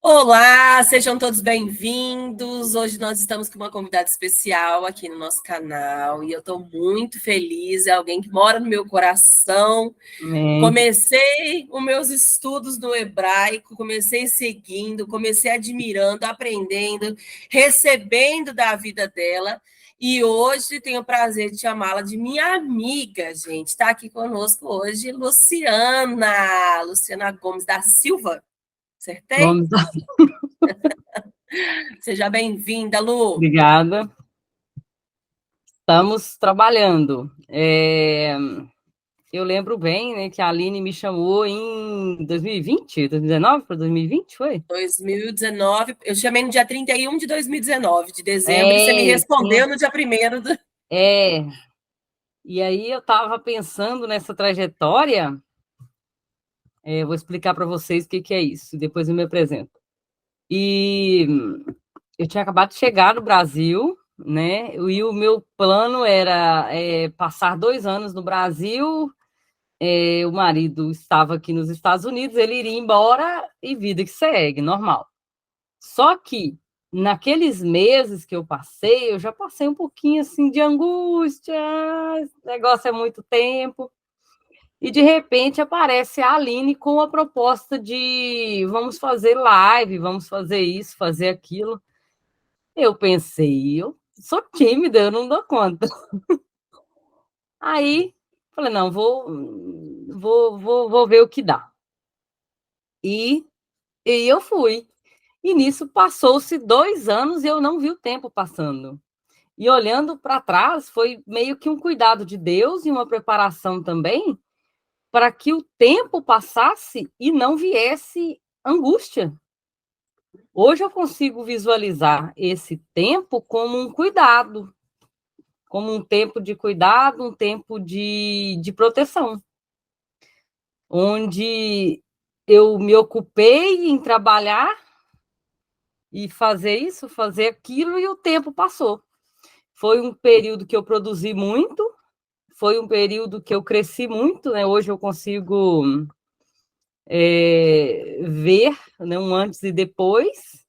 Olá, sejam todos bem-vindos. Hoje nós estamos com uma convidada especial aqui no nosso canal e eu estou muito feliz. É alguém que mora no meu coração. Amém. Comecei os meus estudos no hebraico, comecei seguindo, comecei admirando, aprendendo, recebendo da vida dela. E hoje tenho o prazer de chamá-la de minha amiga, gente. Está aqui conosco hoje Luciana Gomes da Silva. Acertei? Vamos lá. Seja bem-vinda, Lu. Obrigada. Estamos trabalhando. Eu lembro bem, né, que a Aline me chamou em 2020, 2019 para 2020, foi? 2019, eu chamei no dia 31 de 2019, de dezembro, e você me Tinha. respondeu no dia 1º do... É, e aí eu estava pensando nessa trajetória, vou explicar para vocês o que que é isso, depois eu me apresento. E eu tinha acabado de chegar no Brasil, né, e o meu plano era passar 2 anos no Brasil. O marido estava aqui nos Estados Unidos, ele iria embora e vida que segue, normal. Só que naqueles meses que eu passei, eu já passei um pouquinho assim de angústia, esse negócio é muito tempo. E de repente aparece a Aline com a proposta de vamos fazer live, vamos fazer isso, fazer aquilo. Eu pensei, eu sou tímida, eu não dou conta. Aí falei, não, vou ver o que dá. E eu fui. E nisso passou-se 2 anos e eu não vi o tempo passando. E olhando para trás, foi meio que um cuidado de Deus e uma preparação também para que o tempo passasse e não viesse angústia. Hoje eu consigo visualizar esse tempo como um cuidado, como um tempo de cuidado, um tempo de proteção, onde eu me ocupei em trabalhar e fazer isso, fazer aquilo, e o tempo passou. Foi um período que eu produzi muito, foi um período que eu cresci muito, né? Hoje eu consigo ver, né, um antes e depois,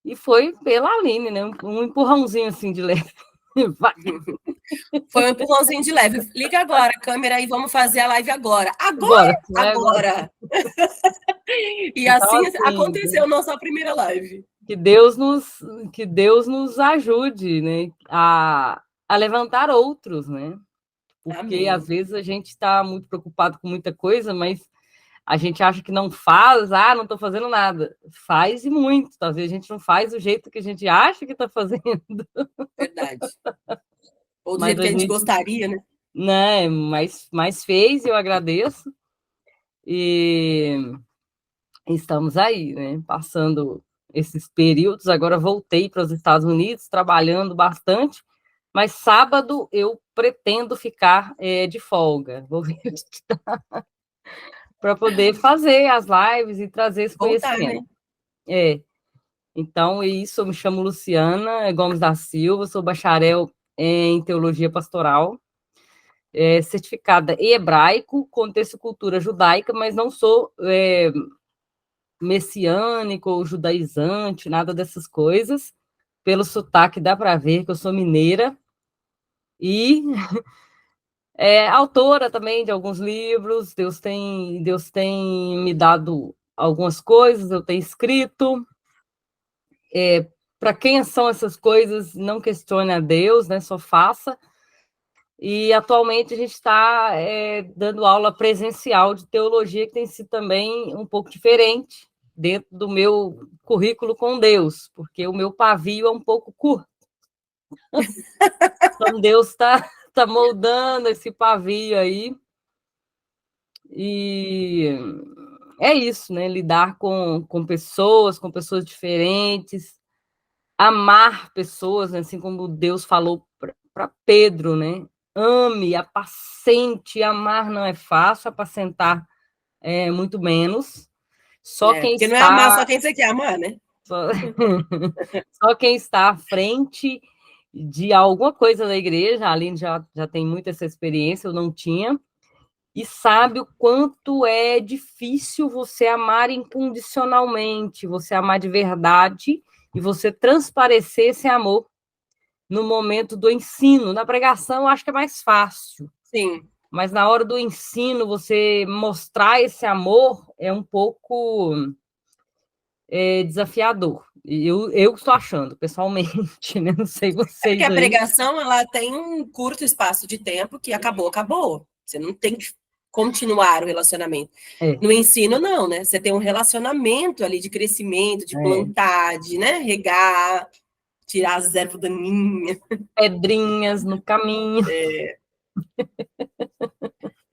e foi pela Aline, né? Um empurrãozinho assim de leve. Vai. Foi um empurrãozinho de leve. Liga agora a câmera e vamos fazer a live agora. Agora, Agora? né? Agora. Agora! E Então, assim assim, aconteceu nossa primeira live. que Deus nos, que Deus nos ajude, né? A levantar outros, né? Porque às Amém. vezes a gente está muito preocupado com muita coisa, mas a gente acha que não faz, não estou fazendo nada. Faz e muito. Talvez a gente não faz do jeito que a gente acha que está fazendo. Verdade. Ou do Mas jeito que a gente 2020, gostaria, né? né, mas fez, eu agradeço. E estamos aí, né, passando esses períodos. Agora voltei para os Estados Unidos, trabalhando bastante, mas sábado eu pretendo ficar de folga. Vou ver para poder fazer as lives e trazer esse Voltar, né? conhecimento. É, então, é isso. Eu me chamo Luciana Gomes da Silva, sou bacharel em Teologia Pastoral, certificada em hebraico, contexto e cultura judaica, mas não sou messiânico ou judaizante, nada dessas coisas. Pelo sotaque dá para ver que eu sou mineira e autora também de alguns livros. Deus tem me dado algumas coisas, eu tenho escrito. Para quem são essas coisas, não questione a Deus, né? Só faça. E atualmente a gente está dando aula presencial de teologia, que tem sido também um pouco diferente dentro do meu currículo com Deus, porque o meu pavio é um pouco curto. Então Deus está moldando esse pavio aí. E é isso, né? Lidar com pessoas diferentes, amar pessoas, né? Assim como Deus falou para Pedro, né? Ame, apacente, amar não é fácil, apacentar é muito menos. Só quem Porque não é amar está só quem você quer amar, né? só, só quem está à frente de alguma coisa da igreja, a Aline já tem muita essa experiência, eu não tinha, e sabe o quanto é difícil você amar incondicionalmente, você amar de verdade e você transparecer esse amor no momento do ensino. Na pregação, eu acho que é mais fácil. Sim. Mas na hora do ensino, você mostrar esse amor é um pouco desafiador. Eu estou achando, pessoalmente, né? Não sei É porque vocês a aí. pregação, ela tem um curto espaço de tempo que acabou, acabou. Você não tem que continuar o relacionamento. É, No ensino, não, né? Você tem um relacionamento ali de crescimento, de é. plantar, de, né, regar, tirar as ervas daninhas. Pedrinhas no caminho.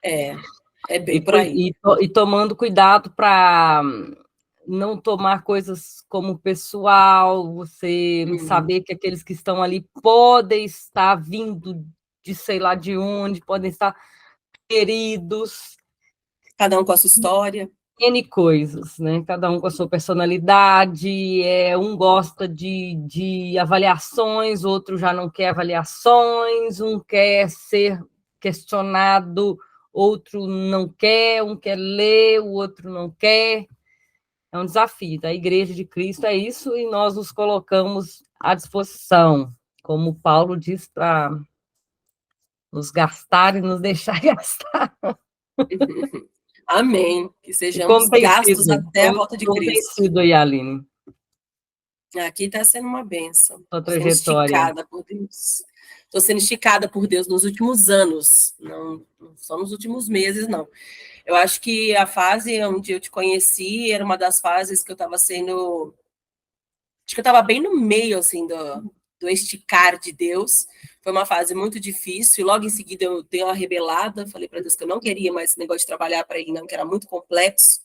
É, é bem por aí. E tomando cuidado para não tomar coisas como pessoal, você saber que aqueles que estão ali podem estar vindo de sei lá de onde, podem estar feridos, Cada um com a sua história. N coisas, né? Cada um com a sua personalidade, um gosta de avaliações, outro já não quer avaliações, um quer ser questionado, outro não quer, um quer ler, o outro não quer. É um desafio. A Igreja de Cristo é isso e nós nos colocamos à disposição, como Paulo diz, para nos gastar e nos deixar gastar. Amém. Que E como sejamos tem gastos sido? até a volta de Como tem Cristo. sido aí, Aline, Aqui está sendo uma bênção. sua Sendo trajetória? esticada por Deus. Estou sendo esticada por Deus nos últimos anos, não só nos últimos meses, não. Eu acho que a fase onde eu te conheci era uma das fases que eu estava sendo. Acho que eu estava bem no meio, assim, do esticar de Deus. Foi uma fase muito difícil. Logo em seguida eu dei uma rebelada. Falei para Deus que eu não queria mais esse negócio de trabalhar para Ele, não, que era muito complexo.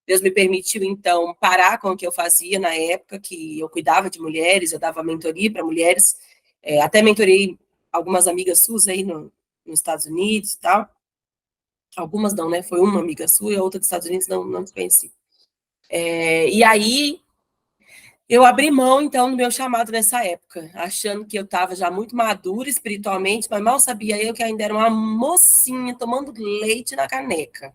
Deus me permitiu, então, parar com o que eu fazia na época, que eu cuidava de mulheres, eu dava mentoria para mulheres. Até mentorei algumas amigas suas aí nos Estados Unidos e tal. Algumas não, né? Foi uma amiga sua e a outra dos Estados Unidos não te conheci. E aí eu abri mão, então, do meu chamado nessa época, achando que eu estava já muito madura espiritualmente, mas mal sabia eu que ainda era uma mocinha tomando leite na caneca.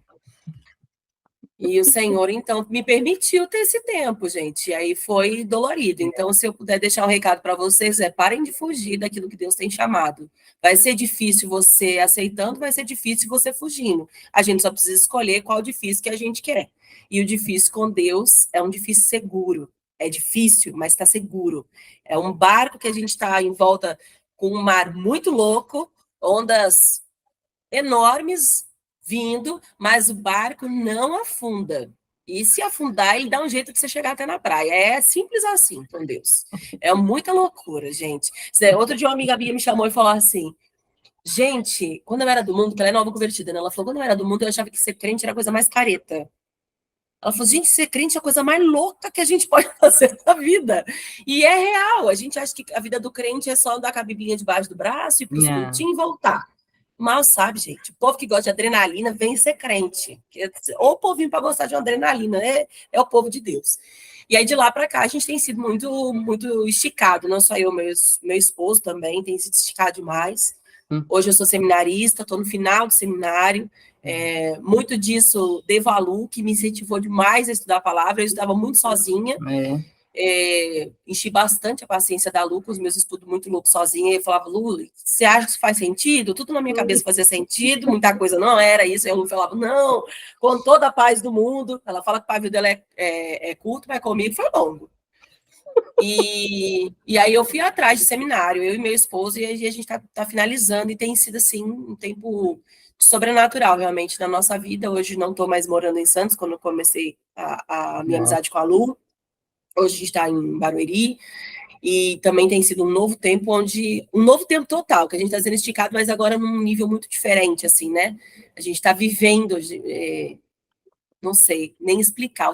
E o Senhor, então, me permitiu ter esse tempo, gente. E aí foi dolorido. Então, se eu puder deixar um recado para vocês, parem de fugir daquilo que Deus tem chamado. Vai ser difícil você aceitando, vai ser difícil você fugindo. A gente só precisa escolher qual difícil que a gente quer. E o difícil com Deus é um difícil seguro. É difícil, mas está seguro. É um barco que a gente está em volta com um mar muito louco, ondas enormes vindo, mas o barco não afunda. E se afundar, ele dá um jeito de você chegar até na praia. É simples assim com Deus. É muita loucura, gente. Outro dia uma amiga minha me chamou e falou assim: gente, quando eu era do mundo, que ela é nova convertida, né? Ela falou: quando eu era do mundo, eu achava que ser crente era a coisa mais careta. Ela falou: gente, ser crente é a coisa mais louca que a gente pode fazer na vida. E é real. A gente acha que a vida do crente é só andar com a biblinha debaixo do braço, ir para os cultinhos e voltar. Mal sabe, gente. O povo que gosta de adrenalina vem ser crente. Ou o povinho para gostar de uma adrenalina, é o povo de Deus. E aí, de lá para cá, a gente tem sido muito, muito esticado. Não só eu, meu esposo também tem sido esticado demais. Hoje eu sou seminarista, estou no final do seminário. Muito disso devo a Lu, que me incentivou demais a estudar a palavra. Eu estudava muito sozinha. Enchi bastante a paciência da Lu com os meus estudos muito loucos sozinha. E eu falava: Lu, você acha que isso faz sentido? Tudo na minha cabeça fazia sentido, muita coisa não era isso. E a Lu falava: não, com toda a paz do mundo. Ela fala que o pavio dela é curto, mas comigo foi longo. E aí eu fui atrás de seminário, eu e meu esposo, e a gente está finalizando, e tem sido assim um tempo sobrenatural realmente na nossa vida. Hoje não estou mais morando em Santos, quando eu comecei a minha amizade com a Lu. Hoje a gente está em Barueri, e também tem sido um novo tempo total, que a gente está sendo esticado, mas agora num nível muito diferente, assim, né? A gente está vivendo, não sei nem explicar,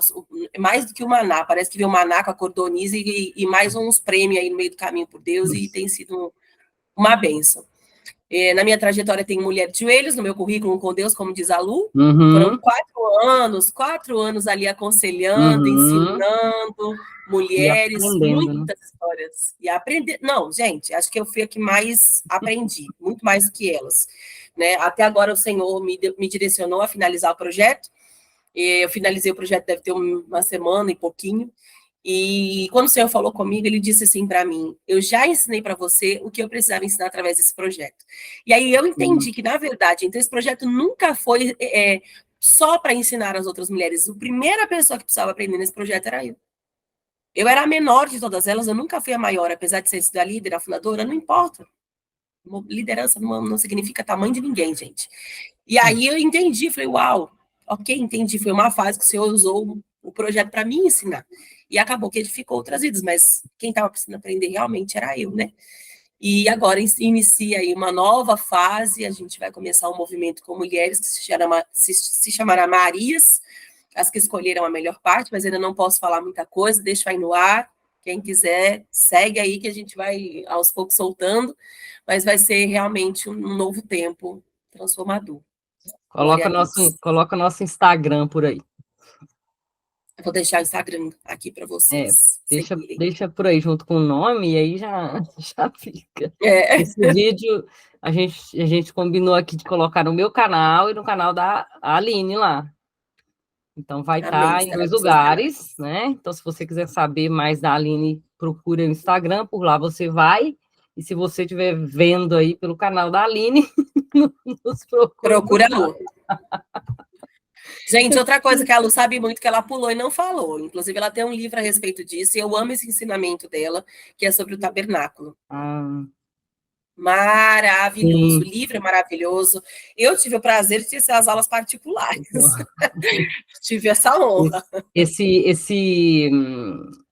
mais do que o maná, parece que veio o maná com a cordoniza e mais uns prêmios aí no meio do caminho por Deus, e tem sido uma bênção. Na minha trajetória tem mulher de joelhos, no meu currículo com Deus, como diz a Lu. Foram Uhum, 4 anos ali aconselhando, uhum. ensinando E mulheres, aprendendo, né? muitas histórias. E aprender. Não, gente, acho que eu fui a que mais aprendi, muito mais do que elas. Né? Até agora o Senhor me direcionou a finalizar o projeto. Eu finalizei o projeto, deve ter uma semana e pouquinho. E quando o Senhor falou comigo, ele disse assim para mim: eu já ensinei para você o que eu precisava ensinar através desse projeto. E aí eu entendi que, na verdade, então esse projeto nunca foi só para ensinar as outras mulheres. A primeira pessoa que precisava aprender nesse projeto era eu. Eu era a menor de todas elas, eu nunca fui a maior, apesar de ser a líder, a fundadora, não importa. Liderança não significa tamanho de ninguém, gente. E aí eu entendi, falei, uau, ok, entendi. Foi uma fase que o Senhor usou o projeto para me ensinar. E acabou que edificou outras vidas, mas quem estava precisando aprender realmente era eu, né? E agora inicia aí uma nova fase, a gente vai começar um movimento com mulheres que se chamará Marias, as que escolheram a melhor parte, mas ainda não posso falar muita coisa, deixa aí no ar. Quem quiser, segue aí que a gente vai aos poucos soltando, mas vai ser realmente um novo tempo transformador. Glória a Deus. Coloca nosso Instagram por aí. Eu vou deixar o Instagram aqui para É, vocês seguirem. deixa por aí junto com o nome e aí já, já fica. É. Esse vídeo a gente combinou aqui de colocar no meu canal e no canal da Aline lá. Então vai Amém. estar em Estará dois nos seus lugares, canais. né? Então, se você quiser saber mais da Aline, procura o Instagram, por lá você vai. E se você estiver vendo aí pelo canal da Aline, nos procura por Procura a lá. Lu. Gente, outra coisa que a Lu sabe muito que ela pulou e não falou. Inclusive, ela tem um livro a respeito disso, e eu amo esse ensinamento dela, que é sobre o tabernáculo. Ah, Maravilhoso. O sim. livro é maravilhoso. Eu tive o prazer de ter as aulas particulares. Tive essa honra.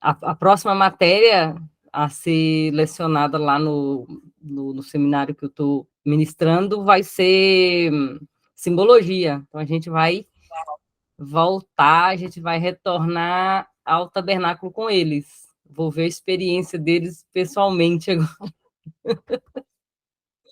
A próxima matéria a ser lecionada lá no seminário que eu estou ministrando vai ser simbologia. Então, a gente vai voltar, a gente vai retornar ao tabernáculo com eles. Vou ver a experiência deles pessoalmente agora.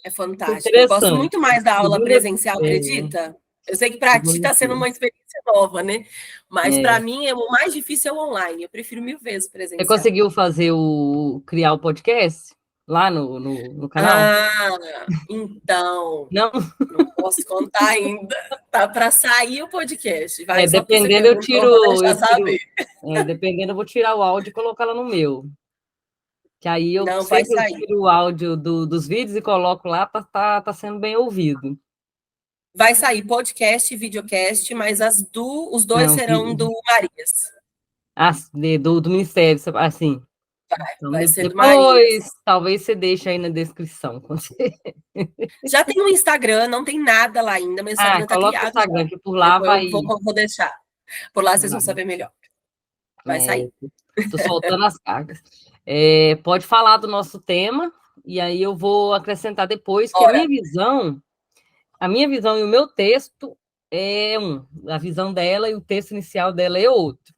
É fantástico. Eu gosto Interessante. muito mais da aula Segunda, presencial, é, acredita? Eu sei que para ti está sendo segunda-feira. uma experiência nova, né? Mas para É. mim o mais difícil é o online. Eu prefiro mil vezes o Você presencial. conseguiu criar o podcast lá no canal? Ah, então, Não? não posso contar ainda. Tá para sair o podcast. É, Vai, só porque você perguntou, eu vou deixar saber. dependendo, eu vou tirar o áudio e colocar lá no meu. Que aí eu Não, vai sempre sair. tiro o áudio dos vídeos e coloco lá, tá sendo bem ouvido. Vai sair podcast e videocast, mas os dois Não, serão do Marias. do Ministério, assim. Então, Vai ser do depois, Marias. talvez você deixe aí na descrição. Já tem um Instagram, não tem nada lá ainda, mas o Ah, Instagram está coloca o criado já. Instagram, que por lá Depois vai. vou deixar. Por lá vocês vão saber melhor. Vai É, sair. tô soltando as cargas. É, pode falar do nosso tema, e aí eu vou acrescentar depois que Bora. a minha visão e o meu texto é a visão dela e o texto inicial dela é outro,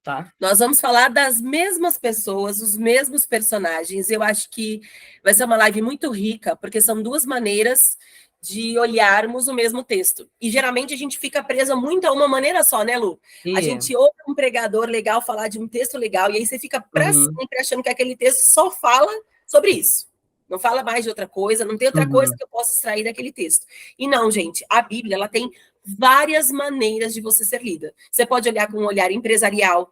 tá? Nós vamos falar das mesmas pessoas, os mesmos personagens. Eu acho que vai ser uma live muito rica, porque são duas maneiras de olharmos o mesmo texto. E geralmente a gente fica preso muito a uma maneira só, né, Lu? A E, gente ouve um pregador legal falar de um texto legal, e aí você fica para uhum, sempre achando que aquele texto só fala sobre isso. Não fala mais de outra coisa, não tem outra coisa uhum, que eu possa extrair daquele texto. E não, gente, a Bíblia ela tem várias maneiras de você ser lida. Você pode olhar com um olhar empresarial,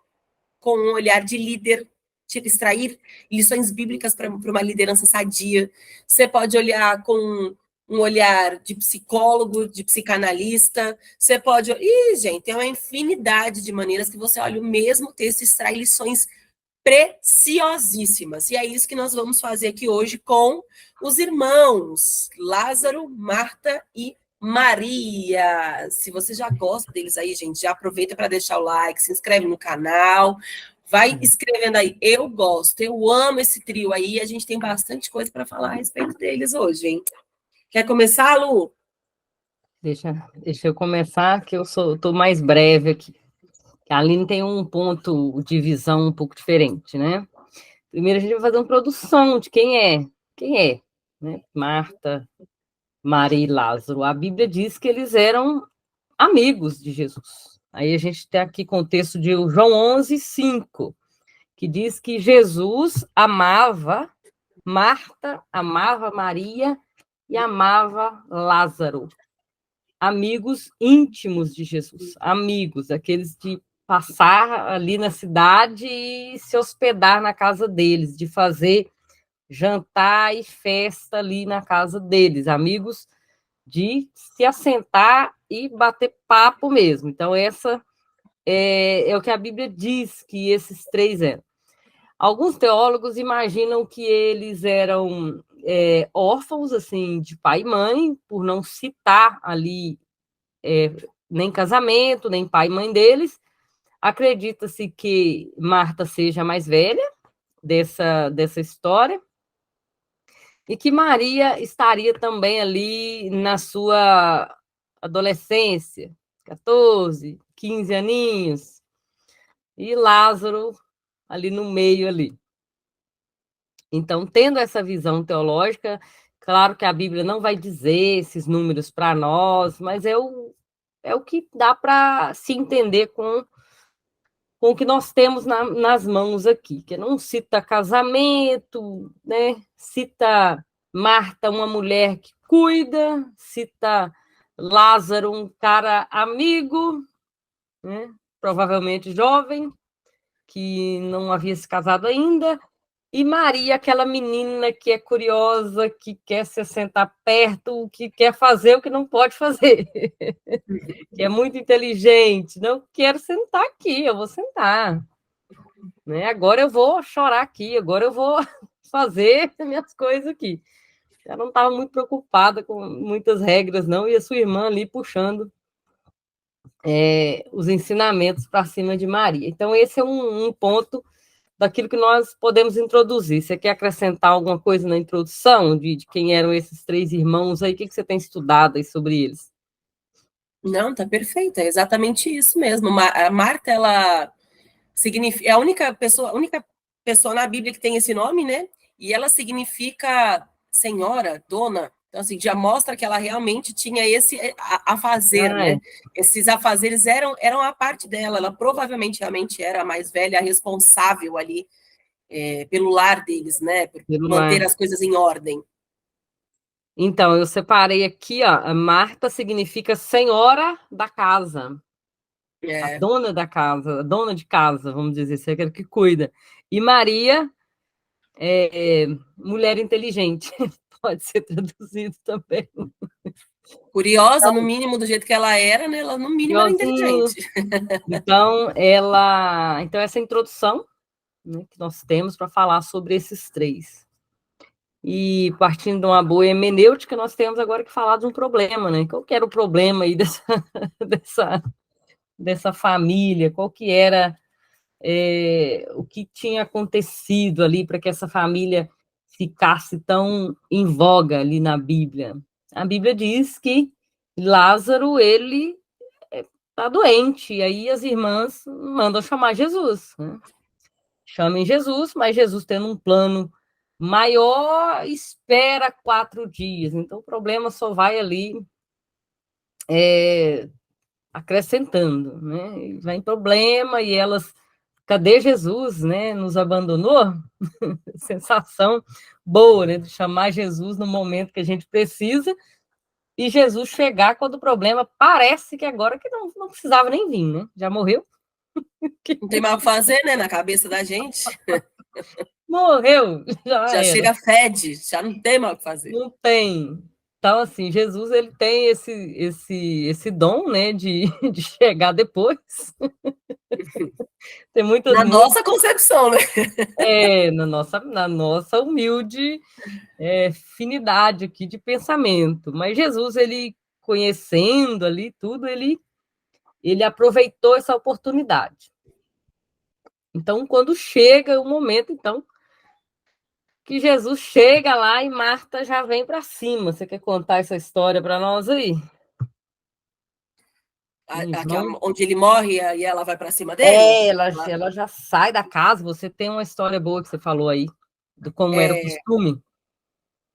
com um olhar de líder, extrair lições bíblicas para uma liderança sadia. Você pode olhar com um olhar de psicólogo, de psicanalista. Você pode. Ih, gente, tem uma infinidade de maneiras que você olha o mesmo texto e extrai lições preciosíssimas. E é isso que nós vamos fazer aqui hoje com os irmãos Lázaro, Marta e Maria. Se você já gosta deles aí, gente, já aproveita para deixar o like, se inscreve no canal, vai escrevendo aí. Eu gosto, eu amo esse trio aí. A gente tem bastante coisa para falar a respeito deles hoje, hein? Quer começar, Lu? deixa eu começar, que tô mais breve aqui. A Aline tem um ponto de visão um pouco diferente, né? Primeiro a gente vai fazer uma produção de quem é, né? Marta, Maria e Lázaro. A Bíblia diz que eles eram amigos de Jesus. Aí a gente tem aqui contexto de João 11:5, que diz que Jesus amava Marta, amava Maria e amava Lázaro. Amigos íntimos de Jesus, amigos, aqueles de passar ali na cidade e se hospedar na casa deles, de fazer jantar e festa ali na casa deles, amigos de se assentar e bater papo mesmo. Então, essa é o que a Bíblia diz que esses três eram. Alguns teólogos imaginam que eles eram órfãos, assim, de pai e mãe, por não citar ali nem casamento, nem pai e mãe deles. Acredita-se que Marta seja a mais velha dessa história, e que Maria estaria também ali na sua adolescência, 14, 15 aninhos, e Lázaro ali no meio ali. Então, tendo essa visão teológica, claro que a Bíblia não vai dizer esses números para nós, mas é o que dá para se entender com o que nós temos nas mãos aqui, que não cita casamento, né? Cita Marta, uma mulher que cuida, cita Lázaro, um cara amigo, né? Provavelmente jovem, que não havia se casado ainda, e Maria, aquela menina que é curiosa, que quer se sentar perto, que quer fazer o que não pode fazer, que é muito inteligente. Não quero sentar aqui, eu vou sentar. Né? Agora eu vou chorar aqui, agora eu vou fazer minhas coisas aqui. Ela não estava muito preocupada com muitas regras, não, e a sua irmã ali puxando os ensinamentos para cima de Maria. Então, esse é um ponto daquilo que nós podemos introduzir. Você quer acrescentar alguma coisa na introdução de quem eram esses três irmãos aí? O que você tem estudado aí sobre eles? Não, tá perfeito, é exatamente isso mesmo. A Marta, ela significa, é a única pessoa na Bíblia que tem esse nome, né? E ela significa senhora, dona. Então, assim, já mostra que ela realmente tinha esse a fazer, né? Esses afazeres eram a parte dela. Ela provavelmente realmente era a mais velha, a responsável ali pelo lar deles, né? Por manter as coisas em ordem. Então, eu separei aqui, ó, a Marta significa senhora da casa. A dona da casa, a dona de casa, vamos dizer, você é aquela que cuida. E Maria mulher inteligente, pode ser traduzido também. Curiosa, no mínimo, do jeito que ela era, né? Ela, no mínimo, era inteligente. Então, essa introdução, né, que nós temos para falar sobre esses três. E partindo de uma boa hermenêutica, nós temos agora que falar de um problema, né? Qual que era o problema aí dessa família? Qual que era o que tinha acontecido ali para que essa família ficasse tão em voga ali na Bíblia? A Bíblia diz que Lázaro, ele está doente, e aí as irmãs mandam chamar Jesus, né? Chamem Jesus, mas Jesus, tendo um plano maior, espera 4 dias. Então, o problema só vai ali acrescentando, né? Vai em problema e elas, cadê Jesus, né? Nos abandonou? Sensação boa, né? De chamar Jesus no momento que a gente precisa e Jesus chegar quando o problema parece que agora que não precisava nem vir, né? Já morreu. Não tem mais o que fazer, né? Na cabeça da gente. Morreu, já chega fede, já não tem mais o que fazer. Não tem. Então, assim, Jesus, ele tem esse dom, né, de chegar depois. Tem na nossa concepção, né? Na nossa humilde finidade aqui de pensamento. Mas Jesus, ele conhecendo ali tudo, ele aproveitou essa oportunidade. Então, quando chega o momento, então, que Jesus chega lá e Marta já vem para cima. Você quer contar essa história para nós aí? Onde ele morre e ela vai para cima dele? Ela já sai da casa. Você tem uma história boa que você falou aí, de como era o costume.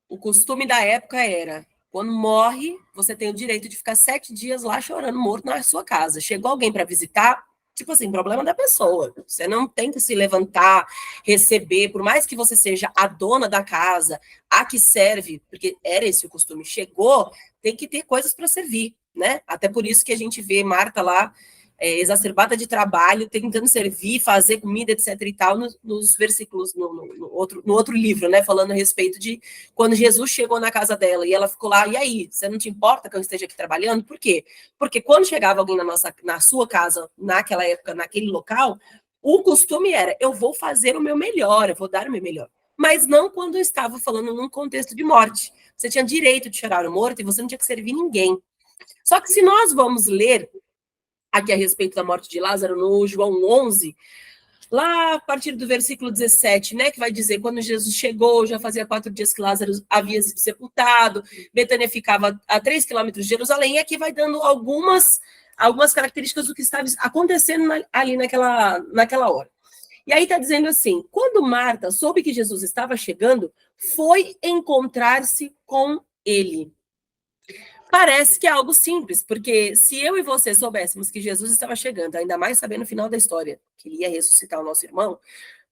O costume da época era, Quando morre, você tem o direito de ficar 7 dias lá chorando morto na sua casa. Chegou alguém para visitar, tipo assim, problema da pessoa. Você não tem que se levantar, receber, por mais que você seja a dona da casa, a que serve, porque era esse o costume. Chegou, tem que ter coisas para servir, né? Até por isso que a gente vê Marta lá, exacerbada de trabalho, tentando servir, fazer comida, etc. e tal, nos versículos, no outro livro, né? Falando a respeito de quando Jesus chegou na casa dela e ela ficou lá, e aí, você não te importa que eu esteja aqui trabalhando? Por quê? Porque quando chegava alguém na sua casa, naquela época, naquele local, o costume era, eu vou fazer o meu melhor, eu vou dar o meu melhor. Mas não quando eu estava falando num contexto de morte. Você tinha direito de chorar o morto e você não tinha que servir ninguém. Só que se nós vamos ler aqui a respeito da morte de Lázaro, no João 11, lá a partir do versículo 17, né, que vai dizer, quando Jesus chegou, já fazia 4 dias que Lázaro havia sido sepultado, Betânia ficava a 3 quilômetros de Jerusalém, e aqui vai dando algumas características do que estava acontecendo ali naquela hora. E aí está dizendo assim, quando Marta soube que Jesus estava chegando, foi encontrar-se com ele. Parece que é algo simples, porque se eu e você soubéssemos que Jesus estava chegando, ainda mais sabendo o final da história, que ele ia ressuscitar o nosso irmão,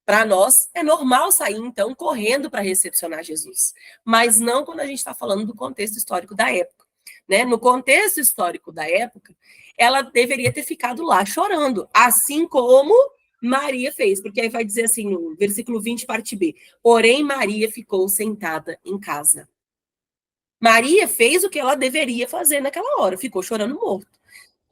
para nós é normal sair, então, correndo para recepcionar Jesus. Mas não quando a gente está falando do contexto histórico da época. Né? No contexto histórico da época, ela deveria ter ficado lá chorando, assim como Maria fez, porque aí vai dizer assim, no versículo 20, parte B, porém Maria ficou sentada em casa. Maria fez o que ela deveria fazer naquela hora, ficou chorando morto.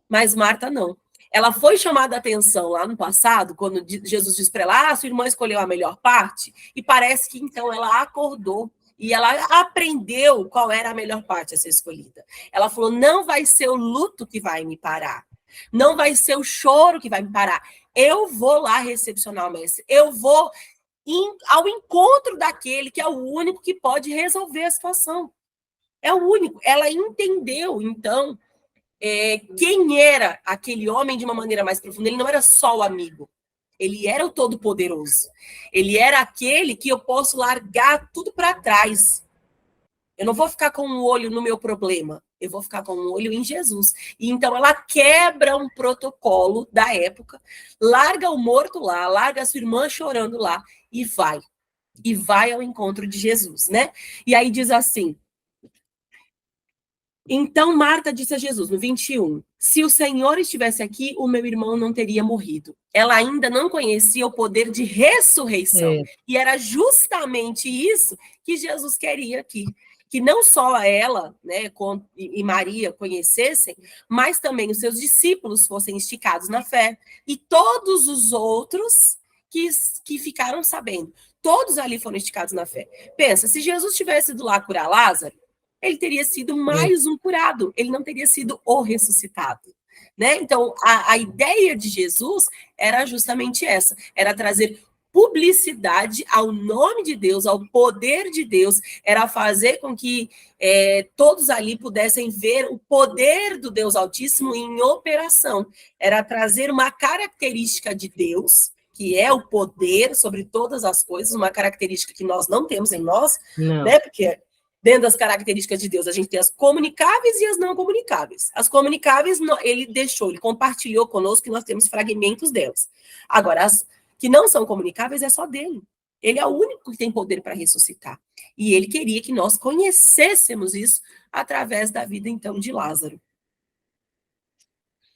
Mas Marta não. Ela foi chamada a atenção lá no passado, quando Jesus disse para ela, sua irmã escolheu a melhor parte, e parece que então ela acordou e ela aprendeu qual era a melhor parte a ser escolhida. Ela falou, não vai ser o luto que vai me parar, não vai ser o choro que vai me parar, eu vou lá recepcionar o mestre, eu vou ao encontro daquele que é o único que pode resolver a situação. É o único. Ela entendeu, então, quem era aquele homem de uma maneira mais profunda. Ele não era só o amigo. Ele era o todo-poderoso. Ele era aquele que eu posso largar tudo para trás. Eu não vou ficar com um olho no meu problema. Eu vou ficar com um olho em Jesus. E então ela quebra um protocolo da época, larga o morto lá, larga a sua irmã chorando lá e vai. E vai ao encontro de Jesus, né? E aí diz assim, então Marta disse a Jesus, no 21, se o Senhor estivesse aqui, o meu irmão não teria morrido. Ela ainda não conhecia o poder de ressurreição. E era justamente isso que Jesus queria aqui. Que não só ela, né, e Maria conhecessem, mas também os seus discípulos fossem esticados na fé. E todos os outros que ficaram sabendo. Todos ali foram esticados na fé. Pensa, se Jesus tivesse ido lá curar Lázaro, ele teria sido mais um curado, ele não teria sido o ressuscitado. Né? Então, a ideia de Jesus era justamente essa, era trazer publicidade ao nome de Deus, ao poder de Deus, era fazer com que todos ali pudessem ver o poder do Deus Altíssimo em operação, era trazer uma característica de Deus, que é o poder sobre todas as coisas, uma característica que nós não temos em nós, né? Porque dentro das características de Deus, a gente tem as comunicáveis e as não comunicáveis. As comunicáveis, ele compartilhou conosco que nós temos fragmentos delas. Agora, as que não são comunicáveis é só dele. Ele é o único que tem poder para ressuscitar. E ele queria que nós conhecêssemos isso através da vida, então, de Lázaro.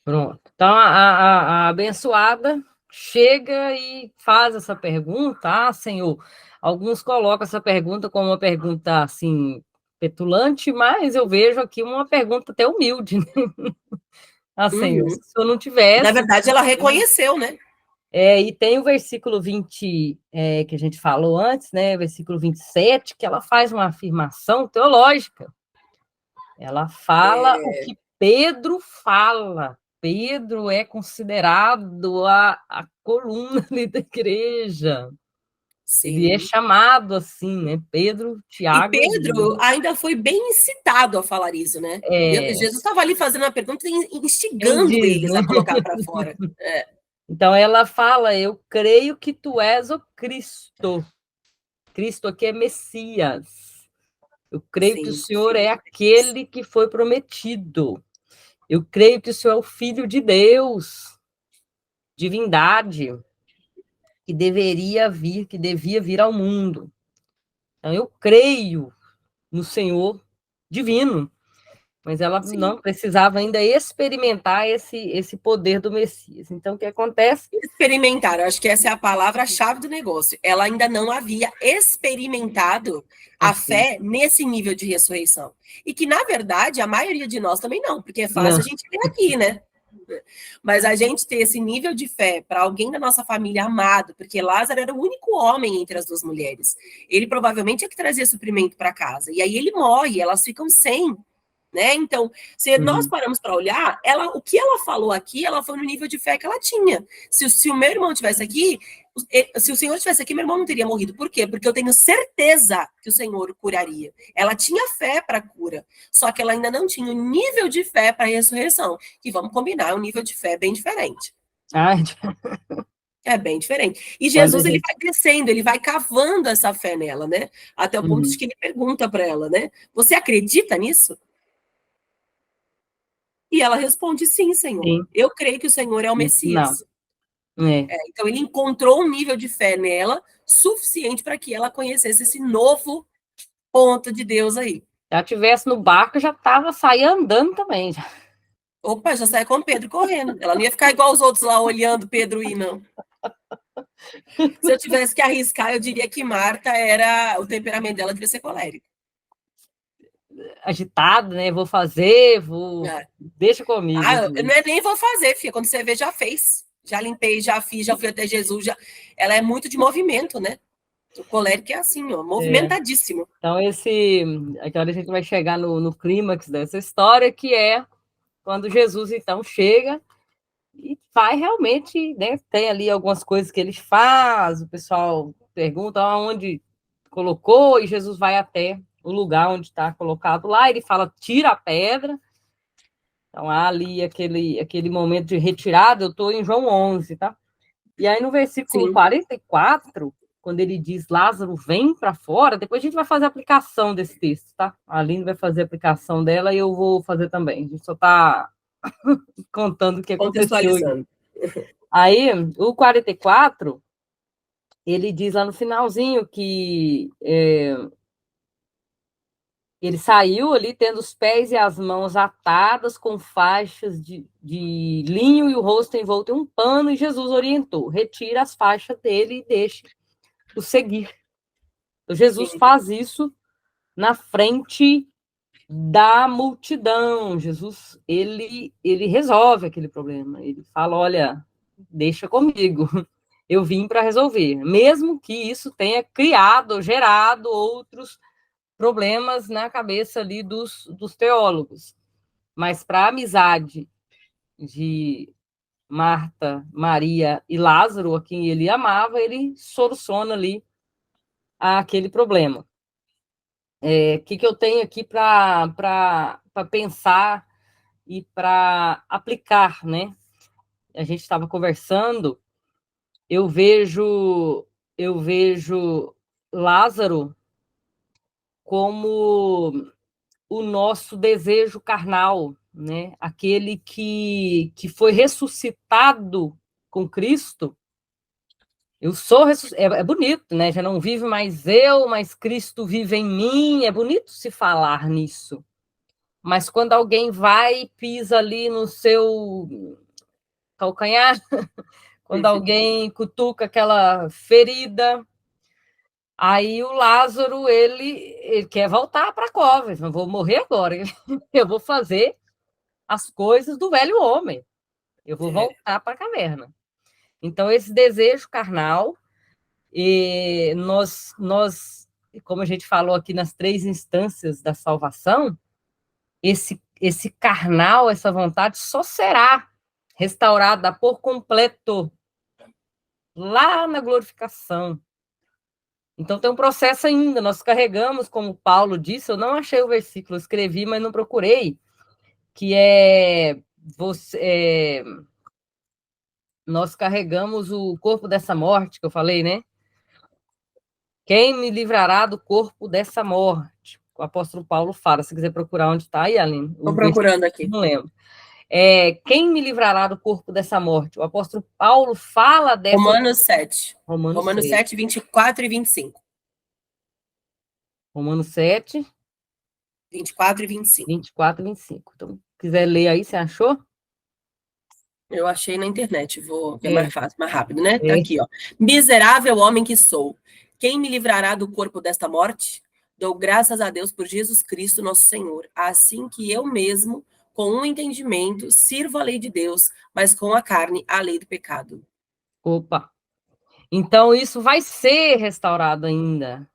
Pronto. Então, a abençoada chega e faz essa pergunta, Senhor. Alguns colocam essa pergunta como uma pergunta, assim, petulante, mas eu vejo aqui uma pergunta até humilde, né? Senhor, se eu não tivesse... Na verdade, ela reconheceu, né? E tem o versículo 20, que a gente falou antes, né? Versículo 27, que ela faz uma afirmação teológica. Ela fala o que Pedro fala. Pedro é considerado a coluna da igreja. Sim. Ele é chamado assim, né? Pedro, Tiago. E Pedro ainda foi bem incitado a falar isso, né? Jesus estava ali fazendo uma pergunta e instigando eles, né, a colocar para fora. Então ela fala: eu creio que tu és o Cristo. Cristo aqui é Messias. Eu creio que o Sim, Senhor sim. é aquele que foi prometido. Eu creio que o Senhor é o Filho de Deus, divindade, que deveria vir, que devia vir ao mundo. Então, eu creio no Senhor divino, mas ela Sim. não precisava ainda experimentar esse poder do Messias. Então, o que acontece? Experimentar, eu acho que essa é a palavra-chave do negócio. Ela ainda não havia experimentado a Assim, fé nesse nível de ressurreição. E que, na verdade, a maioria de nós também não, porque é fácil não, a gente ver aqui, né? Mas a gente ter esse nível de fé para alguém da nossa família amado, porque Lázaro era o único homem entre as duas mulheres. Ele provavelmente é que trazia suprimento para casa. E aí ele morre, elas ficam sem. Né? Então, se nós uhum. paramos para olhar, o que ela falou aqui, ela foi no nível de fé que ela tinha. Se o meu irmão tivesse aqui, se o Senhor estivesse aqui, meu irmão não teria morrido. Por quê? Porque eu tenho certeza que o Senhor curaria. Ela tinha fé para a cura, só que ela ainda não tinha o nível de fé para a ressurreição. E vamos combinar, o nível de fé é bem diferente. Ai, É bem diferente. E quando a Jesus, ele gente. vai crescendo, ele vai cavando essa fé nela, né? Até o ponto de Uhum. que ele pergunta para ela, né? Você acredita nisso? E ela responde: sim, Senhor. Sim, Eu creio que o Senhor é o não. Messias. É. Então, ele encontrou um nível de fé nela suficiente para que ela conhecesse esse novo ponto de Deus aí. Se ela estivesse no barco, já estava saindo andando também. Já. Opa, já sai com Pedro correndo. Ela não ia ficar igual os outros lá olhando Pedro ir, não. Se eu tivesse que arriscar, eu diria que Marta era. O temperamento dela devia ser colérico. Agitado, né? Vou fazer, vou. É. Deixa comigo. Eu não é nem vou fazer, filha. Quando você vê, já fez. Já limpei, já fiz, já fui até Jesus. Já... Ela é muito de movimento, né? O colérico é assim, ó, É. movimentadíssimo. Então, agora a gente vai chegar no clímax dessa história, que é quando Jesus, então, chega e vai realmente, né? Tem ali algumas coisas que ele faz, o pessoal pergunta aonde colocou, e Jesus vai até o lugar onde está colocado lá, ele fala, tira a pedra. Então, há ali aquele momento de retirada, eu estou em João 11, tá? E aí, no versículo Sim. 44, quando ele diz Lázaro vem para fora, depois a gente vai fazer a aplicação desse texto, tá? A Aline vai fazer a aplicação dela e eu vou fazer também. A gente só está contando o que aconteceu. Contextualizando. Aí, o 44, ele diz lá no finalzinho que ele saiu ali tendo os pés e as mãos atadas com faixas de linho e o rosto envolto em um pano, e Jesus orientou: retira as faixas dele e deixe o seguir. Então, Jesus Sim, faz isso na frente da multidão. Jesus, ele resolve aquele problema. Ele fala, olha, deixa comigo. Eu vim para resolver. Mesmo que isso tenha criado, gerado outros problemas na cabeça ali dos teólogos. Mas para a amizade de Marta, Maria e Lázaro, a quem ele amava, ele soluciona ali aquele problema. Que eu tenho aqui para pensar e para aplicar, né? A gente estava conversando, eu vejo Lázaro como o nosso desejo carnal, né? Aquele que foi ressuscitado com Cristo. Eu sou é bonito, né? Já não vive mais eu, mas Cristo vive em mim. É bonito se falar nisso. Mas quando alguém vai e pisa ali no seu calcanhar, quando alguém cutuca aquela ferida, aí o Lázaro, ele quer voltar para a cova. Não vou morrer agora, eu vou fazer as coisas do velho homem. Eu vou é. voltar para a caverna. Então, esse desejo carnal, e nós, como a gente falou aqui nas 3 instâncias da salvação, esse carnal, essa vontade, só será restaurada por completo lá na glorificação. Então tem um processo ainda. Nós carregamos, como Paulo disse, eu não achei o versículo, eu escrevi, mas não procurei, que nós carregamos o corpo dessa morte, que eu falei, né? Quem me livrará do corpo dessa morte? o apóstolo Paulo fala. Se quiser procurar onde está aí, Aline. Estou procurando aqui. Não lembro. Quem me livrará do corpo dessa morte? O apóstolo Paulo fala dessa... Romanos 7. Romanos 7, 24 e 25. Romanos 7. 24 e 25. 24 e 25. Então, quiser ler aí, você achou? Eu achei na internet, é mais fácil, mais rápido, né? Tá aqui, ó. Miserável homem que sou, quem me livrará do corpo desta morte? Dou graças a Deus por Jesus Cristo, nosso Senhor, assim que eu mesmo, com um entendimento, sirvo a lei de Deus, mas com a carne, a lei do pecado. Opa! Então, isso vai ser restaurado ainda.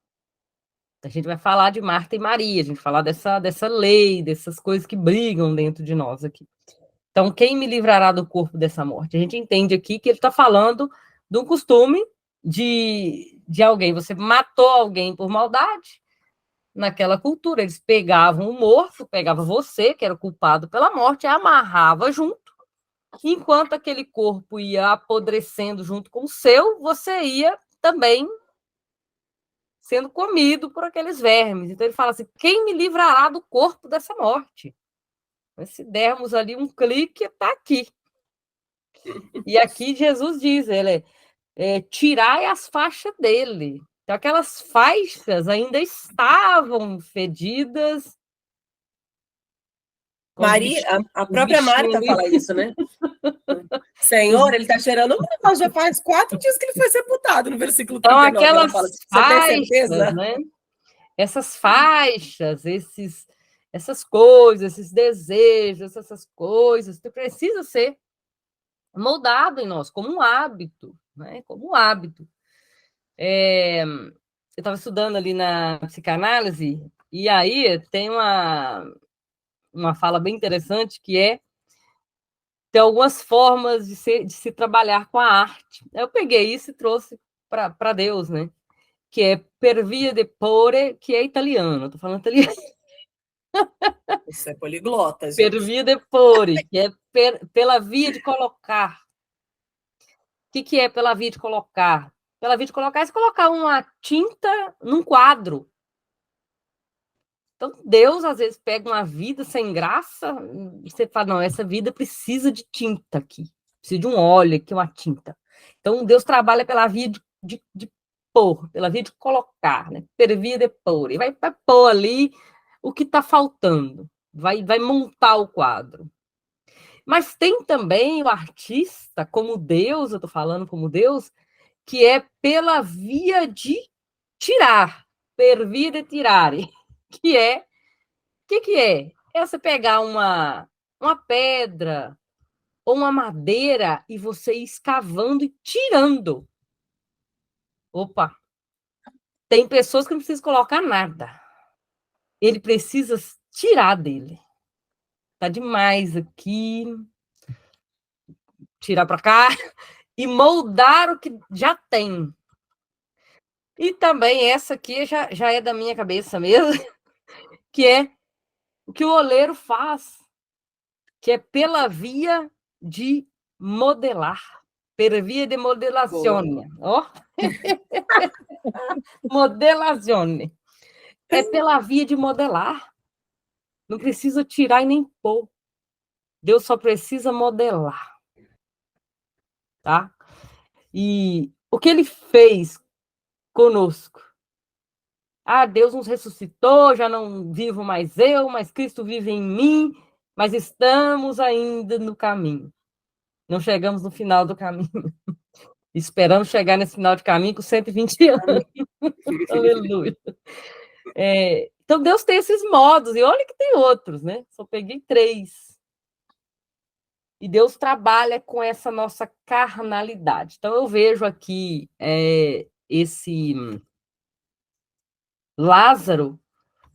A gente vai falar de Marta e Maria, a gente vai falar dessa lei, dessas coisas que brigam dentro de nós aqui. Então, quem me livrará do corpo dessa morte? A gente entende aqui que ele está falando de um costume de alguém. Você matou alguém por maldade. Naquela cultura, eles pegavam o morto, pegavam você, que era o culpado pela morte, e amarrava junto. Enquanto aquele corpo ia apodrecendo junto com o seu, você ia também sendo comido por aqueles vermes. Então ele fala assim, quem me livrará do corpo dessa morte? Mas se dermos ali um clique, está aqui. E aqui Jesus diz, tirai as faixas dele. Então aquelas faixas ainda estavam fedidas. Maria, a própria Marta fala isso, né? Senhor, ele está cheirando, mas já faz 4 dias que ele foi sepultado, no versículo 39. Então, aquelas ela fala, faixas, você tem certeza? né? Essas faixas, essas coisas, esses desejos, essas coisas, que precisa ser moldado em nós, como um hábito, né? Como um hábito. Eu estava estudando ali na psicanálise, e aí tem uma fala bem interessante, que tem algumas formas de se trabalhar com a arte. Eu peguei isso e trouxe para Deus, né? Que é per via de pore, que é italiano. Estou falando italiano. Isso é poliglota, gente. Per via de pore, que é pela via de colocar. O que é pela via de colocar? Pela via de colocar é colocar uma tinta num quadro. Então, Deus, às vezes, pega uma vida sem graça e você fala, não, essa vida precisa de tinta aqui. Precisa de um óleo aqui, uma tinta. Então, Deus trabalha pela via de pôr, pela via de colocar, né? Per via de pôr. E vai pôr ali o que está faltando. Vai montar o quadro. Mas tem também o artista, como Deus, eu estou falando como Deus, que é pela via de tirar. Per via de tirare. Que é o que é? É você pegar uma pedra ou uma madeira e você ir escavando e tirando. Opa! Tem pessoas que não precisam colocar nada. Ele precisa tirar dele. Tá demais aqui. Tirar para cá e moldar o que já tem. E também essa aqui já é da minha cabeça mesmo, que é o que o oleiro faz, que é pela via de modelar. Per via de modelazione. Oh. Modelazione. É pela via de modelar. Não precisa tirar e nem pôr. Deus só precisa modelar. Tá? E o que ele fez conosco? Deus nos ressuscitou, já não vivo mais eu, mas Cristo vive em mim, mas estamos ainda no caminho. Não chegamos no final do caminho. Esperamos chegar nesse final de caminho com 120 anos. Aleluia. Então, Deus tem esses modos, e olha que tem outros, né? Só peguei 3. E Deus trabalha com essa nossa carnalidade. Então, eu vejo aqui esse Lázaro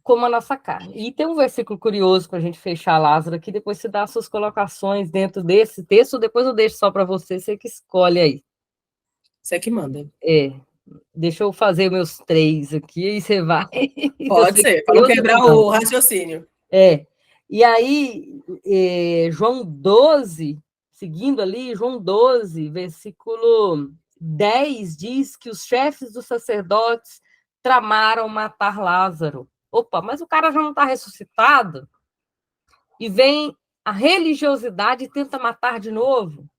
como a nossa carne. E tem um versículo curioso para a gente fechar Lázaro aqui, depois você dá as suas colocações dentro desse texto, depois eu deixo só para você que escolhe aí. Você que manda. Deixa eu fazer meus 3 aqui e você vai. Pode ser, para não quebrar o raciocínio. E aí, João 12, seguindo ali, João 12, versículo 10, diz que os chefes dos sacerdotes tramaram matar Lázaro. Opa, mas o cara já não está ressuscitado? E vem a religiosidade e tenta matar de novo.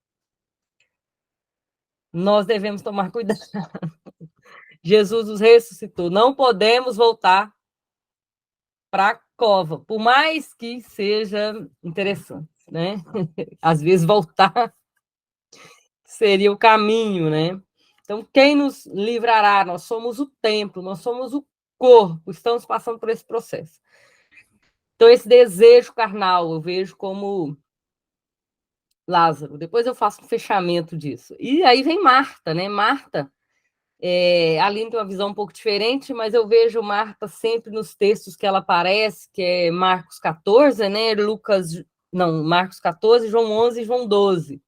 Nós devemos tomar cuidado. Jesus os ressuscitou. Não podemos voltar para a cova, por mais que seja interessante, né? Às vezes voltar seria o caminho, né? Então, quem nos livrará? Nós somos o templo, nós somos o corpo, estamos passando por esse processo. Então, esse desejo carnal, eu vejo como Lázaro. Depois eu faço um fechamento disso. E aí vem Marta, né? Marta, a Aline tem uma visão um pouco diferente, mas eu vejo Marta sempre nos textos que ela aparece, que é Marcos 14, né? Marcos 14, João 11 e João 12.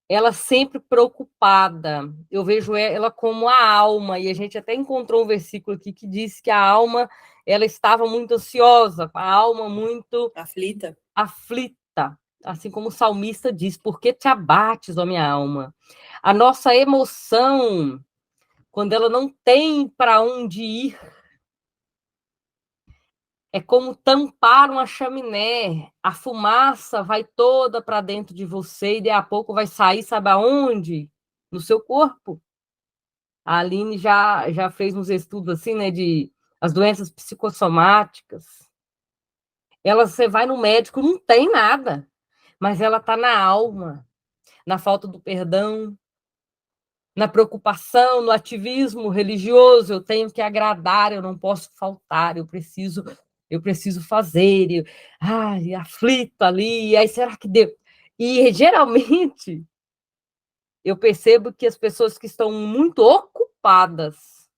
Ela sempre preocupada. Eu vejo ela como a alma, e a gente até encontrou um versículo aqui que diz que a alma ela estava muito ansiosa, a alma muito aflita, assim como o salmista diz, por que te abates, ó minha alma? A nossa emoção, quando ela não tem para onde ir, é como tampar uma chaminé. A fumaça vai toda para dentro de você e daqui a pouco vai sair, sabe aonde? No seu corpo. A Aline já fez uns estudos assim, né, de as doenças psicossomáticas. Você vai no médico, não tem nada, mas ela está na alma, na falta do perdão, na preocupação, no ativismo religioso. Eu tenho que agradar, eu não posso faltar, eu preciso fazer. Aflito ali, aí será que deu? E geralmente eu percebo que as pessoas que estão muito ocupadas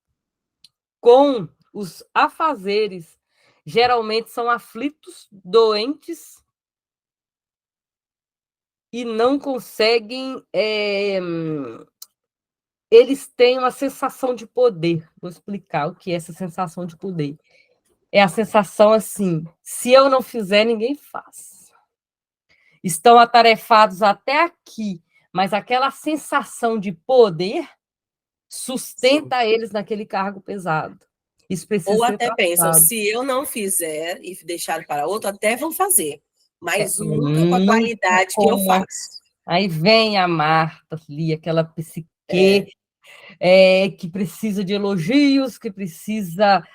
com os afazeres geralmente são aflitos, doentes e não conseguem. Eles têm uma sensação de poder. Vou explicar o que é essa sensação de poder. É a sensação assim: se eu não fizer, ninguém faz. Estão atarefados até aqui, mas aquela sensação de poder sustenta Sim. eles naquele cargo pesado. Isso precisa Ou ser até tratado. Pensam, se eu não fizer e deixar para outro, até vão fazer, mas nunca com a qualidade que eu faço. Aí vem a Marta ali, aquela psique que precisa de elogios, que precisa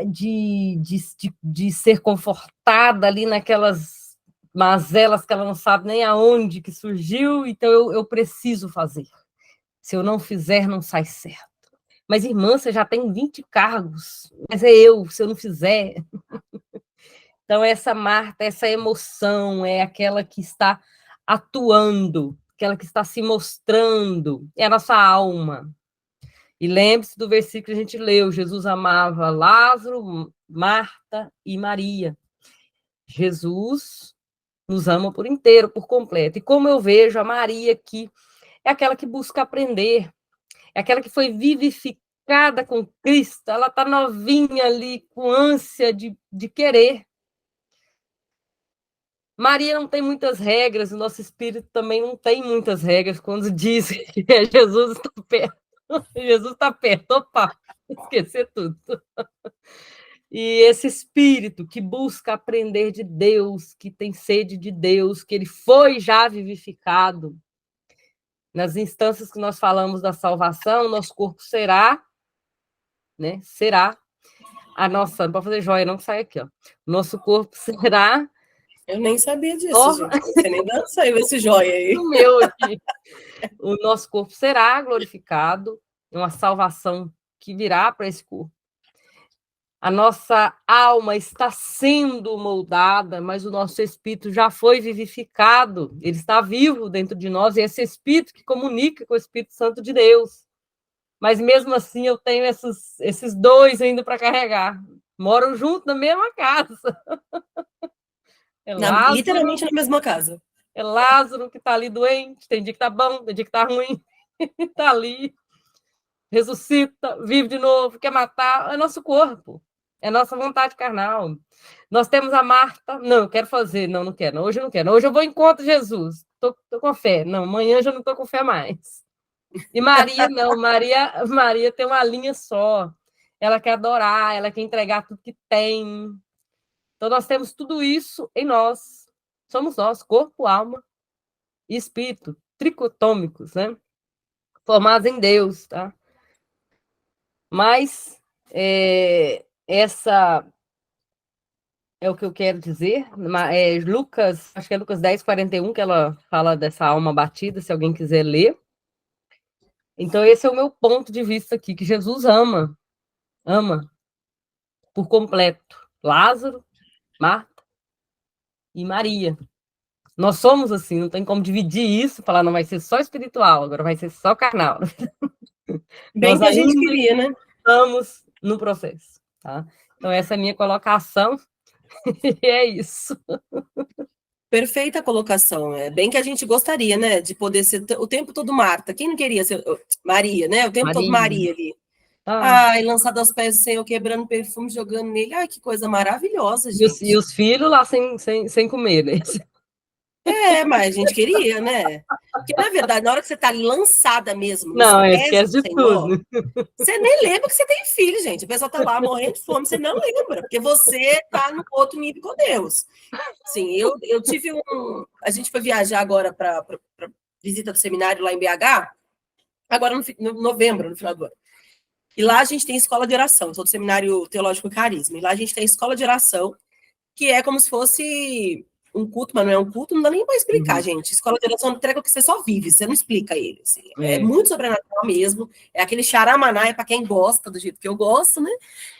de ser confortada ali naquelas mazelas que ela não sabe nem aonde que surgiu, então eu preciso fazer. Se eu não fizer, não sai certo. Mas, irmã, você já tem 20 cargos, mas se eu não fizer. Então, essa Marta, essa emoção é aquela que está atuando, aquela que está se mostrando, é a nossa alma. E lembre-se do versículo que a gente leu: Jesus amava Lázaro, Marta e Maria. Jesus nos ama por inteiro, por completo. E como eu vejo a Maria aqui, é aquela que busca aprender, é aquela que foi vivificada com Cristo, ela está novinha ali, com ânsia de querer. Maria não tem muitas regras, o nosso espírito também não tem muitas regras quando diz que Jesus está perto. Jesus está perto, opa, esquecer tudo. E esse espírito que busca aprender de Deus, que tem sede de Deus, que ele foi já vivificado. Nas instâncias que nós falamos da salvação, nosso corpo será, né? Será a nossa, não pode fazer joia, não, que sai aqui, ó. Nosso corpo será. Eu nem sabia disso, gente. Você nem saiu esse joia aí. O meu aqui. O nosso corpo será glorificado, uma salvação que virá para esse corpo. A nossa alma está sendo moldada, mas o nosso espírito já foi vivificado, ele está vivo dentro de nós, e esse espírito que comunica com o Espírito Santo de Deus. Mas mesmo assim eu tenho esses dois ainda para carregar. Moram juntos na mesma casa. Literalmente na mesma casa. É Lázaro que está ali doente, tem dia que está bom, tem dia que está ruim, está ali, ressuscita, vive de novo, quer matar, é nosso corpo. É nossa vontade carnal. Nós temos a Marta. Não, eu quero fazer. Não, não quero. Hoje eu não quero. Hoje eu vou encontro Jesus. Estou com fé. Não, amanhã já não estou com fé mais. E Maria, não. Maria tem uma linha só. ela quer adorar, ela quer entregar tudo que tem. Então, nós temos tudo isso em nós. Somos nós, corpo, alma e espírito, tricotômicos, né? Formados em Deus, tá? Mas essa é o que eu quero dizer. Lucas, acho que é Lucas 10:41, que ela fala dessa alma batida, se alguém quiser ler. Então, esse é o meu ponto de vista aqui, que Jesus ama por completo Lázaro, Marta e Maria. Nós somos assim, não tem como dividir isso, falar não vai ser só espiritual, agora vai ser só carnal. Bem Nós que a gente ainda queria, né? estamos no processo, tá? Então, essa é a minha colocação, e é isso. Perfeita colocação. É bem que a gente gostaria, né, de poder ser o tempo todo Marta. Quem não queria ser Maria, né? O tempo todo Maria. Maria ali. Ah, Ai, lançado aos pés do Senhor, quebrando perfume, jogando nele. Ai, que coisa maravilhosa, e gente. os filhos lá sem comer, né? É, mas a gente queria, né? Porque, na verdade, na hora que você está lançada mesmo nos Não, pés do esquece de Senhor, tudo. você nem lembra que você tem filho, gente. A pessoa está lá morrendo de fome, você não lembra, porque você está no outro nível com Deus. Sim, eu tive um. A gente foi viajar agora para visita do seminário lá em BH, agora no novembro, no final do ano. E lá a gente tem escola de oração, eu sou do Seminário Teológico Carisma. E lá a gente tem escola de oração, que é como se fosse um culto, mas não é um culto, não dá nem para explicar, Uhum. gente. Escola de oração é um treco que você só vive, você não explica ele. Assim. É É. muito sobrenatural mesmo. É aquele charamaná, é para quem gosta, do jeito que eu gosto, né?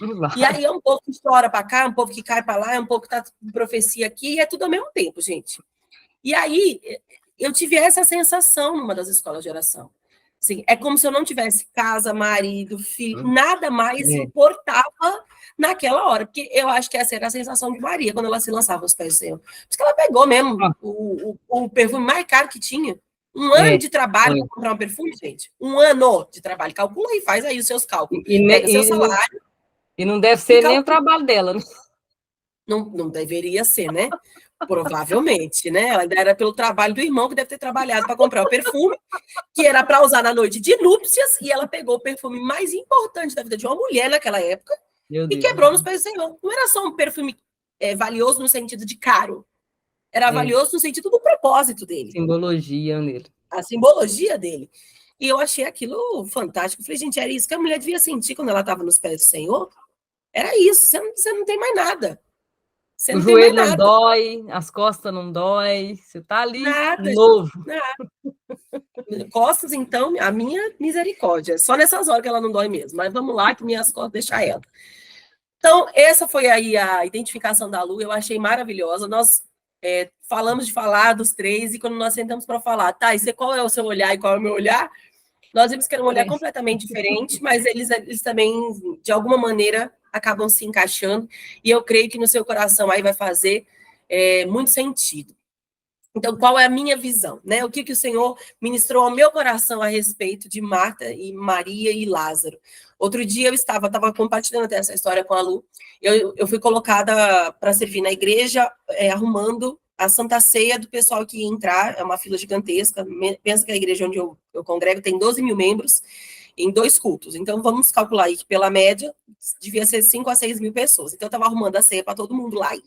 E Vai. aí é um povo que estoura para cá, um povo que cai para lá, é um povo que tá com profecia aqui, e é tudo ao mesmo tempo, gente. E aí eu tive essa sensação numa das escolas de oração. Assim, é como se eu não tivesse casa, marido, filho, nada mais É. importava naquela hora, porque eu acho que essa era a sensação de Maria quando ela se lançava aos pés do Senhor. Por isso que ela pegou mesmo Ah, o perfume mais caro que tinha. Um ano é. de trabalho Foi. para comprar um perfume, gente. Um ano de trabalho. Calcula aí, faz aí os seus E, cálculos. e, ne- Pega seu e não, salário e não deve e ser nem o calcula. trabalho dela, né? Não, não deveria ser, né? Provavelmente, né? Ela ainda era pelo trabalho do irmão que deve ter trabalhado para comprar o perfume, que era para usar na noite de núpcias, e ela pegou o perfume mais importante da vida de uma mulher naquela época Meu e Deus. quebrou nos pés do Senhor. Não era só um perfume valioso no sentido de caro, era É. valioso no sentido do propósito dele, Simbologia nele. a simbologia dele. E eu achei aquilo fantástico. Eu falei, gente, era isso que a mulher devia sentir quando ela estava nos pés do Senhor. Era isso, você não tem mais nada. Você O não tem mais joelho não nada. dói, as costas não dói, você tá ali Nada, gente. novo. Nada. Costas, então, a minha misericórdia. Só nessas horas que ela não dói mesmo. Mas vamos lá, que minhas costas deixa ela. Então, essa foi aí a identificação da Lu. Eu achei maravilhosa. Nós falamos de falar dos três, e quando nós sentamos para falar, tá, e você, qual é o seu olhar e qual é o meu olhar? Nós vimos que era um olhar completamente diferente, mas eles também, de alguma maneira, acabam se encaixando. E eu creio que no seu coração aí vai fazer muito sentido. Então, qual é a minha visão? Né? O que o Senhor ministrou ao meu coração a respeito de Marta e Maria e Lázaro? Outro dia eu estava compartilhando até essa história com a Lu. Eu fui colocada para servir na igreja, arrumando a Santa Ceia do pessoal que ia entrar. É uma fila gigantesca. Pensa que a igreja onde eu congrego tem 12 mil membros em 2 cultos. Então, vamos calcular aí que, pela média, devia ser 5 a 6 mil pessoas. Então, eu estava arrumando a ceia para todo mundo lá. E,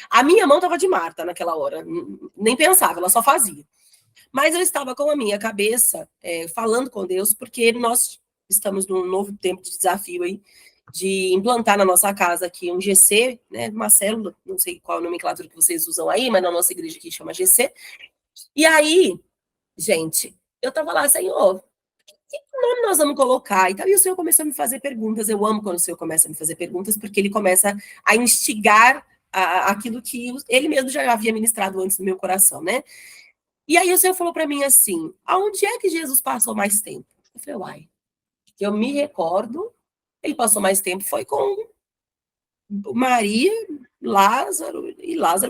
a minha mão estava de Marta naquela hora. Nem pensava, ela só fazia. Mas eu estava com a minha cabeça falando com Deus, porque nós estamos num novo tempo de desafio aí, de implantar na nossa casa aqui um GC, né, uma célula, não sei qual a nomenclatura que vocês usam aí, mas na nossa igreja aqui chama GC. E aí, gente, eu estava lá, Senhor, que nome nós vamos colocar? E o Senhor começou a me fazer perguntas. Eu amo quando o Senhor começa a me fazer perguntas, porque ele começa a instigar aquilo que ele mesmo já havia ministrado antes no meu coração, né? E aí o Senhor falou para mim assim: aonde é que Jesus passou mais tempo? Eu falei, uai, que eu me recordo, ele passou mais tempo foi com Maria, Lázaro,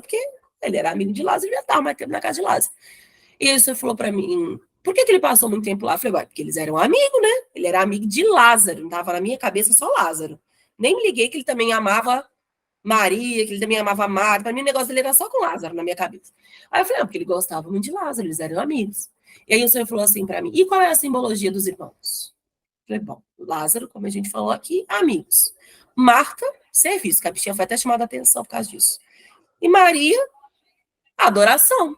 porque ele era amigo de Lázaro e já estava mais tempo na casa de Lázaro. E aí o Senhor falou para mim, por que ele passou muito tempo lá? Eu falei, ué, porque eles eram amigos, né? Ele era amigo de Lázaro, não estava na minha cabeça só Lázaro. Nem me liguei que ele também amava Maria, que ele também amava Marta. Para mim, o negócio dele era só com Lázaro na minha cabeça. Aí eu falei, porque ele gostava muito de Lázaro, eles eram amigos. E aí o Senhor falou assim para mim, e qual é a simbologia dos irmãos? Falei, bom, Lázaro, como a gente falou aqui, amigos. Marta, serviço, que a bichinha foi até chamada a atenção por causa disso. E Maria, adoração.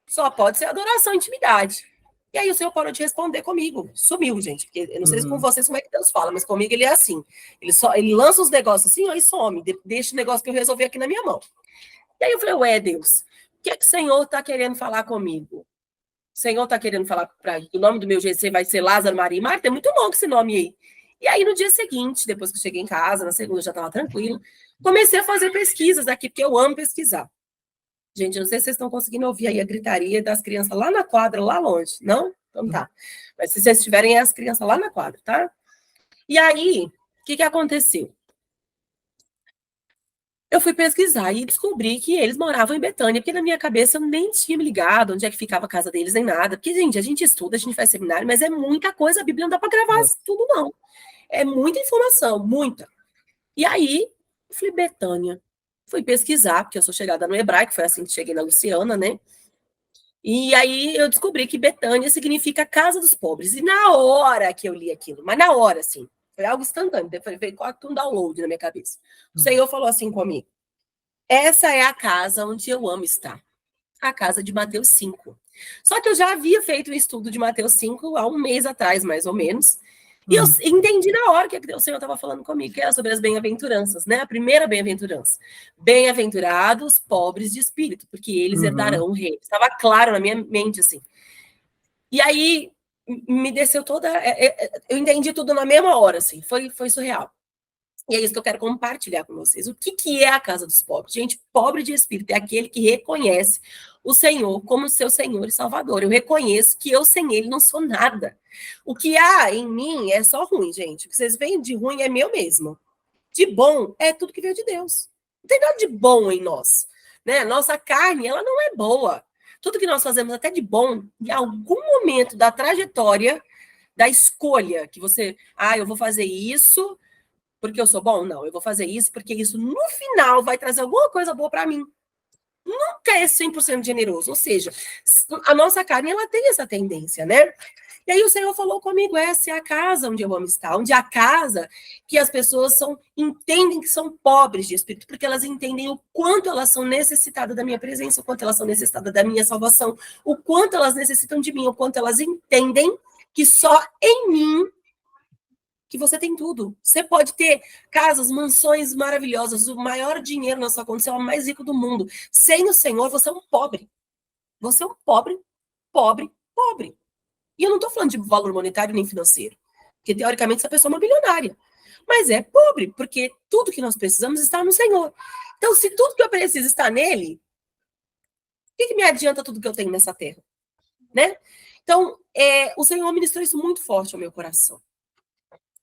Só pode ser adoração, intimidade. E aí o Senhor parou de responder comigo. Sumiu, gente. Porque eu não sei com vocês como é que Deus fala, mas comigo ele é assim. Ele lança os negócios assim, ó, e some. Deixa o negócio que eu resolvi aqui na minha mão. E aí eu falei, ué, Deus, o que é que o Senhor está querendo falar comigo? O Senhor está querendo falar para o nome do meu GC vai ser Lázaro, Maria e Marta? É muito longo esse nome aí. E aí, no dia seguinte, depois que eu cheguei em casa, na segunda eu já estava tranquila, comecei a fazer pesquisas aqui, porque eu amo pesquisar. Gente, eu não sei se vocês estão conseguindo ouvir aí a gritaria das crianças lá na quadra, lá longe. Não? Então tá. Mas se vocês tiverem, é as crianças lá na quadra, tá? E aí, o que aconteceu? Eu fui pesquisar e descobri que eles moravam em Betânia, porque na minha cabeça eu nem tinha me ligado onde é que ficava a casa deles, nem nada. Porque, gente, a gente estuda, a gente faz seminário, mas é muita coisa, a Bíblia não dá para gravar tudo, não. É muita informação, muita. E aí, eu falei, Betânia. Fui pesquisar, porque eu sou chegada no hebraico, foi assim que cheguei na Luciana, né? E aí eu descobri que Betânia significa casa dos pobres. E na hora que eu li aquilo, mas na hora, assim, foi algo instantâneo, veio quase um download na minha cabeça. O Senhor falou assim comigo, essa é a casa onde eu amo estar. A casa de Mateus 5. Só que eu já havia feito um estudo de Mateus 5 há um mês atrás, mais ou menos. E eu entendi na hora que o Senhor estava falando comigo, que era sobre as bem-aventuranças, né? A primeira bem-aventurança. Bem-aventurados, pobres de espírito, porque eles herdarão o reino. Estava claro na minha mente, assim. E aí, me desceu toda... Eu entendi tudo na mesma hora, assim. Foi surreal. E é isso que eu quero compartilhar com vocês. O que é a casa dos pobres? Gente, pobre de espírito é aquele que reconhece o Senhor como seu Senhor e Salvador. Eu reconheço que eu sem Ele não sou nada. O que há em mim é só ruim, gente. O que vocês veem de ruim é meu mesmo. De bom é tudo que veio de Deus. Não tem nada de bom em nós. Né? Nossa carne, ela não é boa. Tudo que nós fazemos até de bom, em algum momento da trajetória, da escolha, que você... eu vou fazer isso... porque eu sou bom? Não, eu vou fazer isso porque isso, no final, vai trazer alguma coisa boa para mim. Nunca é 100% generoso. Ou seja, a nossa carne, ela tem essa tendência, né? E aí o Senhor falou comigo, essa é a casa onde eu amo estar, onde é a casa que as pessoas entendem que são pobres de espírito, porque elas entendem o quanto elas são necessitadas da minha presença, o quanto elas são necessitadas da minha salvação, o quanto elas necessitam de mim, o quanto elas entendem que só em mim que você tem tudo. Você pode ter casas, mansões maravilhosas, o maior dinheiro na sua conta, você é o mais rico do mundo. Sem o Senhor, você é um pobre. Você é um pobre, pobre, pobre. E eu não estou falando de valor monetário nem financeiro, porque teoricamente essa pessoa é uma bilionária. Mas é pobre, porque tudo que nós precisamos está no Senhor. Então, se tudo que eu preciso está nele, o que me adianta tudo que eu tenho nessa terra? Né? Então, o Senhor ministrou isso muito forte ao meu coração.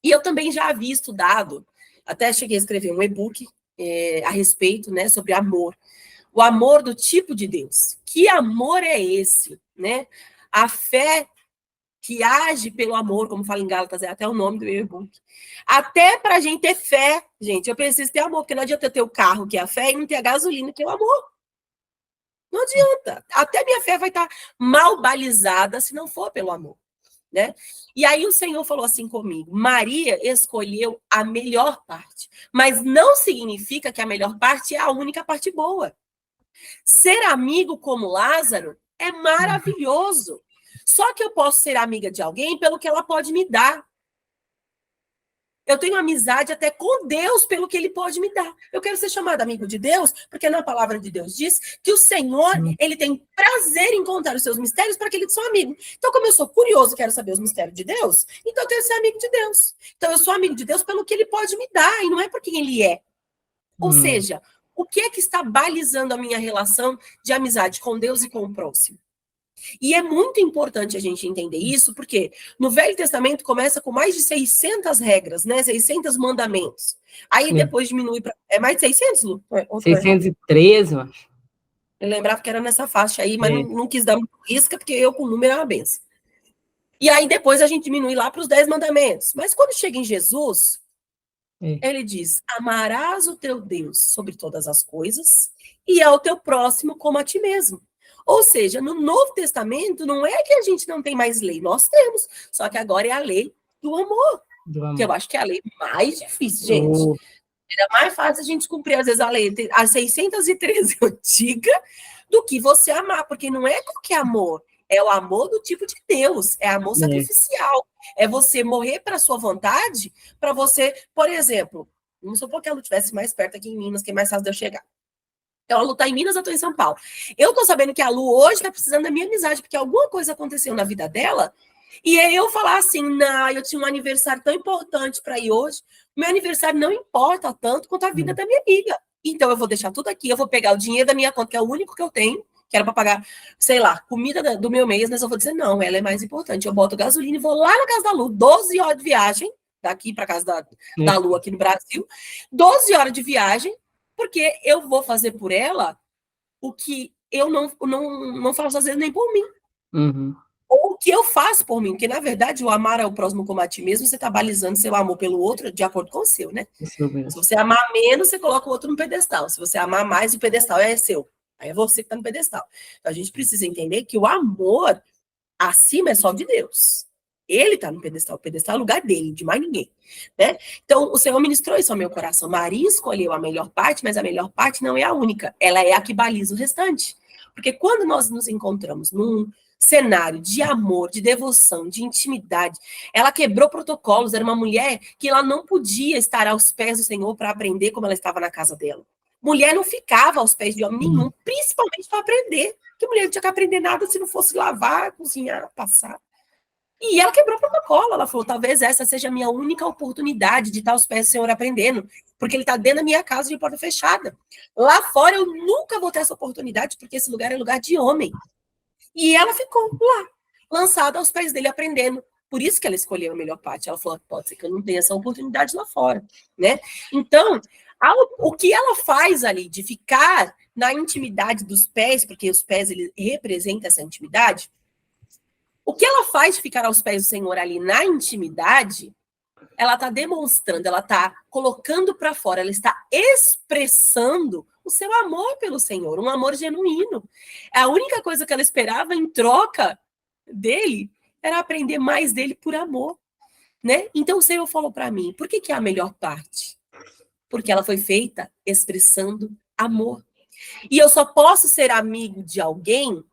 E eu também já havia estudado, até cheguei a escrever um e-book a respeito, né, sobre amor. O amor do tipo de Deus. Que amor é esse? Né? A fé que age pelo amor, como fala em Gálatas, é até o nome do meu e-book. Até para a gente ter fé, gente, eu preciso ter amor, porque não adianta eu ter o carro, que é a fé, e não ter a gasolina, que é o amor. Não adianta. Até minha fé vai estar mal balizada se não for pelo amor. Né? E aí o Senhor falou assim comigo, Maria escolheu a melhor parte, mas não significa que a melhor parte é a única parte boa. Ser amigo como Lázaro é maravilhoso, só que eu posso ser amiga de alguém pelo que ela pode me dar. Eu tenho amizade até com Deus pelo que ele pode me dar. Eu quero ser chamada amigo de Deus, porque na palavra de Deus diz que o Senhor, ele tem prazer em contar os seus mistérios para aquele que são amigo. Então, como eu sou curioso e quero saber os mistérios de Deus, então eu quero ser amigo de Deus. Então, eu sou amigo de Deus pelo que ele pode me dar, e não é por quem ele é. Ou seja, o que é que está balizando a minha relação de amizade com Deus e com o próximo? E é muito importante a gente entender isso, porque no Velho Testamento começa com mais de 600 regras, né? 600 mandamentos. Aí depois diminui para... É mais de 600, Lu? 613, eu acho. Eu lembrava que era nessa faixa aí, mas não quis dar risca, porque eu com o número é uma benção. E aí depois a gente diminui lá para os 10 mandamentos. Mas quando chega em Jesus, ele diz, amarás o teu Deus sobre todas as coisas e ao teu próximo como a ti mesmo. Ou seja, no Novo Testamento, não é que a gente não tem mais lei, nós temos, só que agora é a lei do amor. Que eu acho que é a lei mais difícil, gente. Era mais fácil a gente cumprir, às vezes, a lei, a 613 antiga, do que você amar, porque não é qualquer amor, é o amor do tipo de Deus, é amor sacrificial, é você morrer para a sua vontade, para você, por exemplo, vamos supor que a Lu estivesse mais perto aqui em Minas, que é mais fácil de eu chegar. Então, a Lu está em Minas, eu estou em São Paulo. Eu estou sabendo que a Lu hoje está precisando da minha amizade, porque alguma coisa aconteceu na vida dela, e aí eu falar assim, não, eu tinha um aniversário tão importante para ir hoje, meu aniversário não importa tanto quanto a vida da minha amiga. Então, eu vou deixar tudo aqui, eu vou pegar o dinheiro da minha conta, que é o único que eu tenho, que era para pagar, sei lá, comida do meu mês, mas eu vou dizer, não, ela é mais importante. Eu boto gasolina e vou lá na casa da Lu, 12 horas de viagem, daqui para casa da Lu aqui no Brasil, 12 horas de viagem, porque eu vou fazer por ela o que eu não faço às vezes nem por mim. Uhum. Ou o que eu faço por mim, porque, na verdade, o amar ao próximo como a ti mesmo, você está balizando seu amor pelo outro de acordo com o seu, né? Se você amar menos, você coloca o outro no pedestal. Se você amar mais, o pedestal é seu. Aí é você que está no pedestal. Então, a gente precisa entender que o amor acima é só de Deus. Ele está no pedestal. O pedestal é o lugar dele, de mais ninguém. Né? Então, o Senhor ministrou isso ao meu coração. Maria escolheu a melhor parte, mas a melhor parte não é a única. Ela é a que baliza o restante. Porque quando nós nos encontramos num cenário de amor, de devoção, de intimidade, ela quebrou protocolos. Era uma mulher que ela não podia estar aos pés do Senhor para aprender como ela estava na casa dela. Mulher não ficava aos pés de homem nenhum, principalmente para aprender. Porque mulher não tinha que aprender nada se não fosse lavar, cozinhar, passar. E ela quebrou o protocolo. Ela falou, talvez essa seja a minha única oportunidade de estar aos pés do Senhor aprendendo, porque ele está dentro da minha casa de porta fechada. Lá fora eu nunca vou ter essa oportunidade, porque esse lugar é lugar de homem. E ela ficou lá, lançada aos pés dele, aprendendo. Por isso que ela escolheu a melhor parte. Ela falou, pode ser que eu não tenha essa oportunidade lá fora, né? Então, o que ela faz ali de ficar na intimidade dos pés, porque os pés ele representam essa intimidade, o que ela faz de ficar aos pés do Senhor ali na intimidade, ela está demonstrando, ela está colocando para fora, ela está expressando o seu amor pelo Senhor, um amor genuíno. A única coisa que ela esperava em troca dele era aprender mais dele por amor, né? Então o Senhor falou para mim, por que é a melhor parte? Porque ela foi feita expressando amor. E eu só posso ser amigo de alguém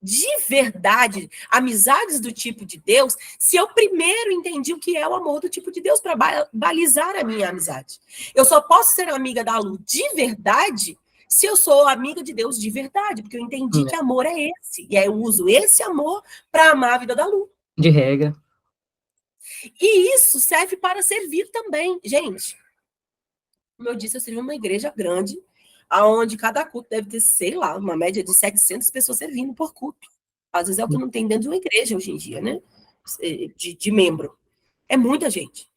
de verdade, amizades do tipo de Deus, se eu primeiro entendi o que é o amor do tipo de Deus para balizar a minha amizade. Eu só posso ser amiga da Lu de verdade se eu sou amiga de Deus de verdade, porque eu entendi que amor é esse. E aí eu uso esse amor para amar a vida da Lu. De regra. E isso serve para servir também. Gente, como eu disse, eu servi uma igreja grande, onde cada culto deve ter, sei lá, uma média de 700 pessoas servindo por culto. Às vezes é o que não tem dentro de uma igreja hoje em dia, né? De membro. É muita gente.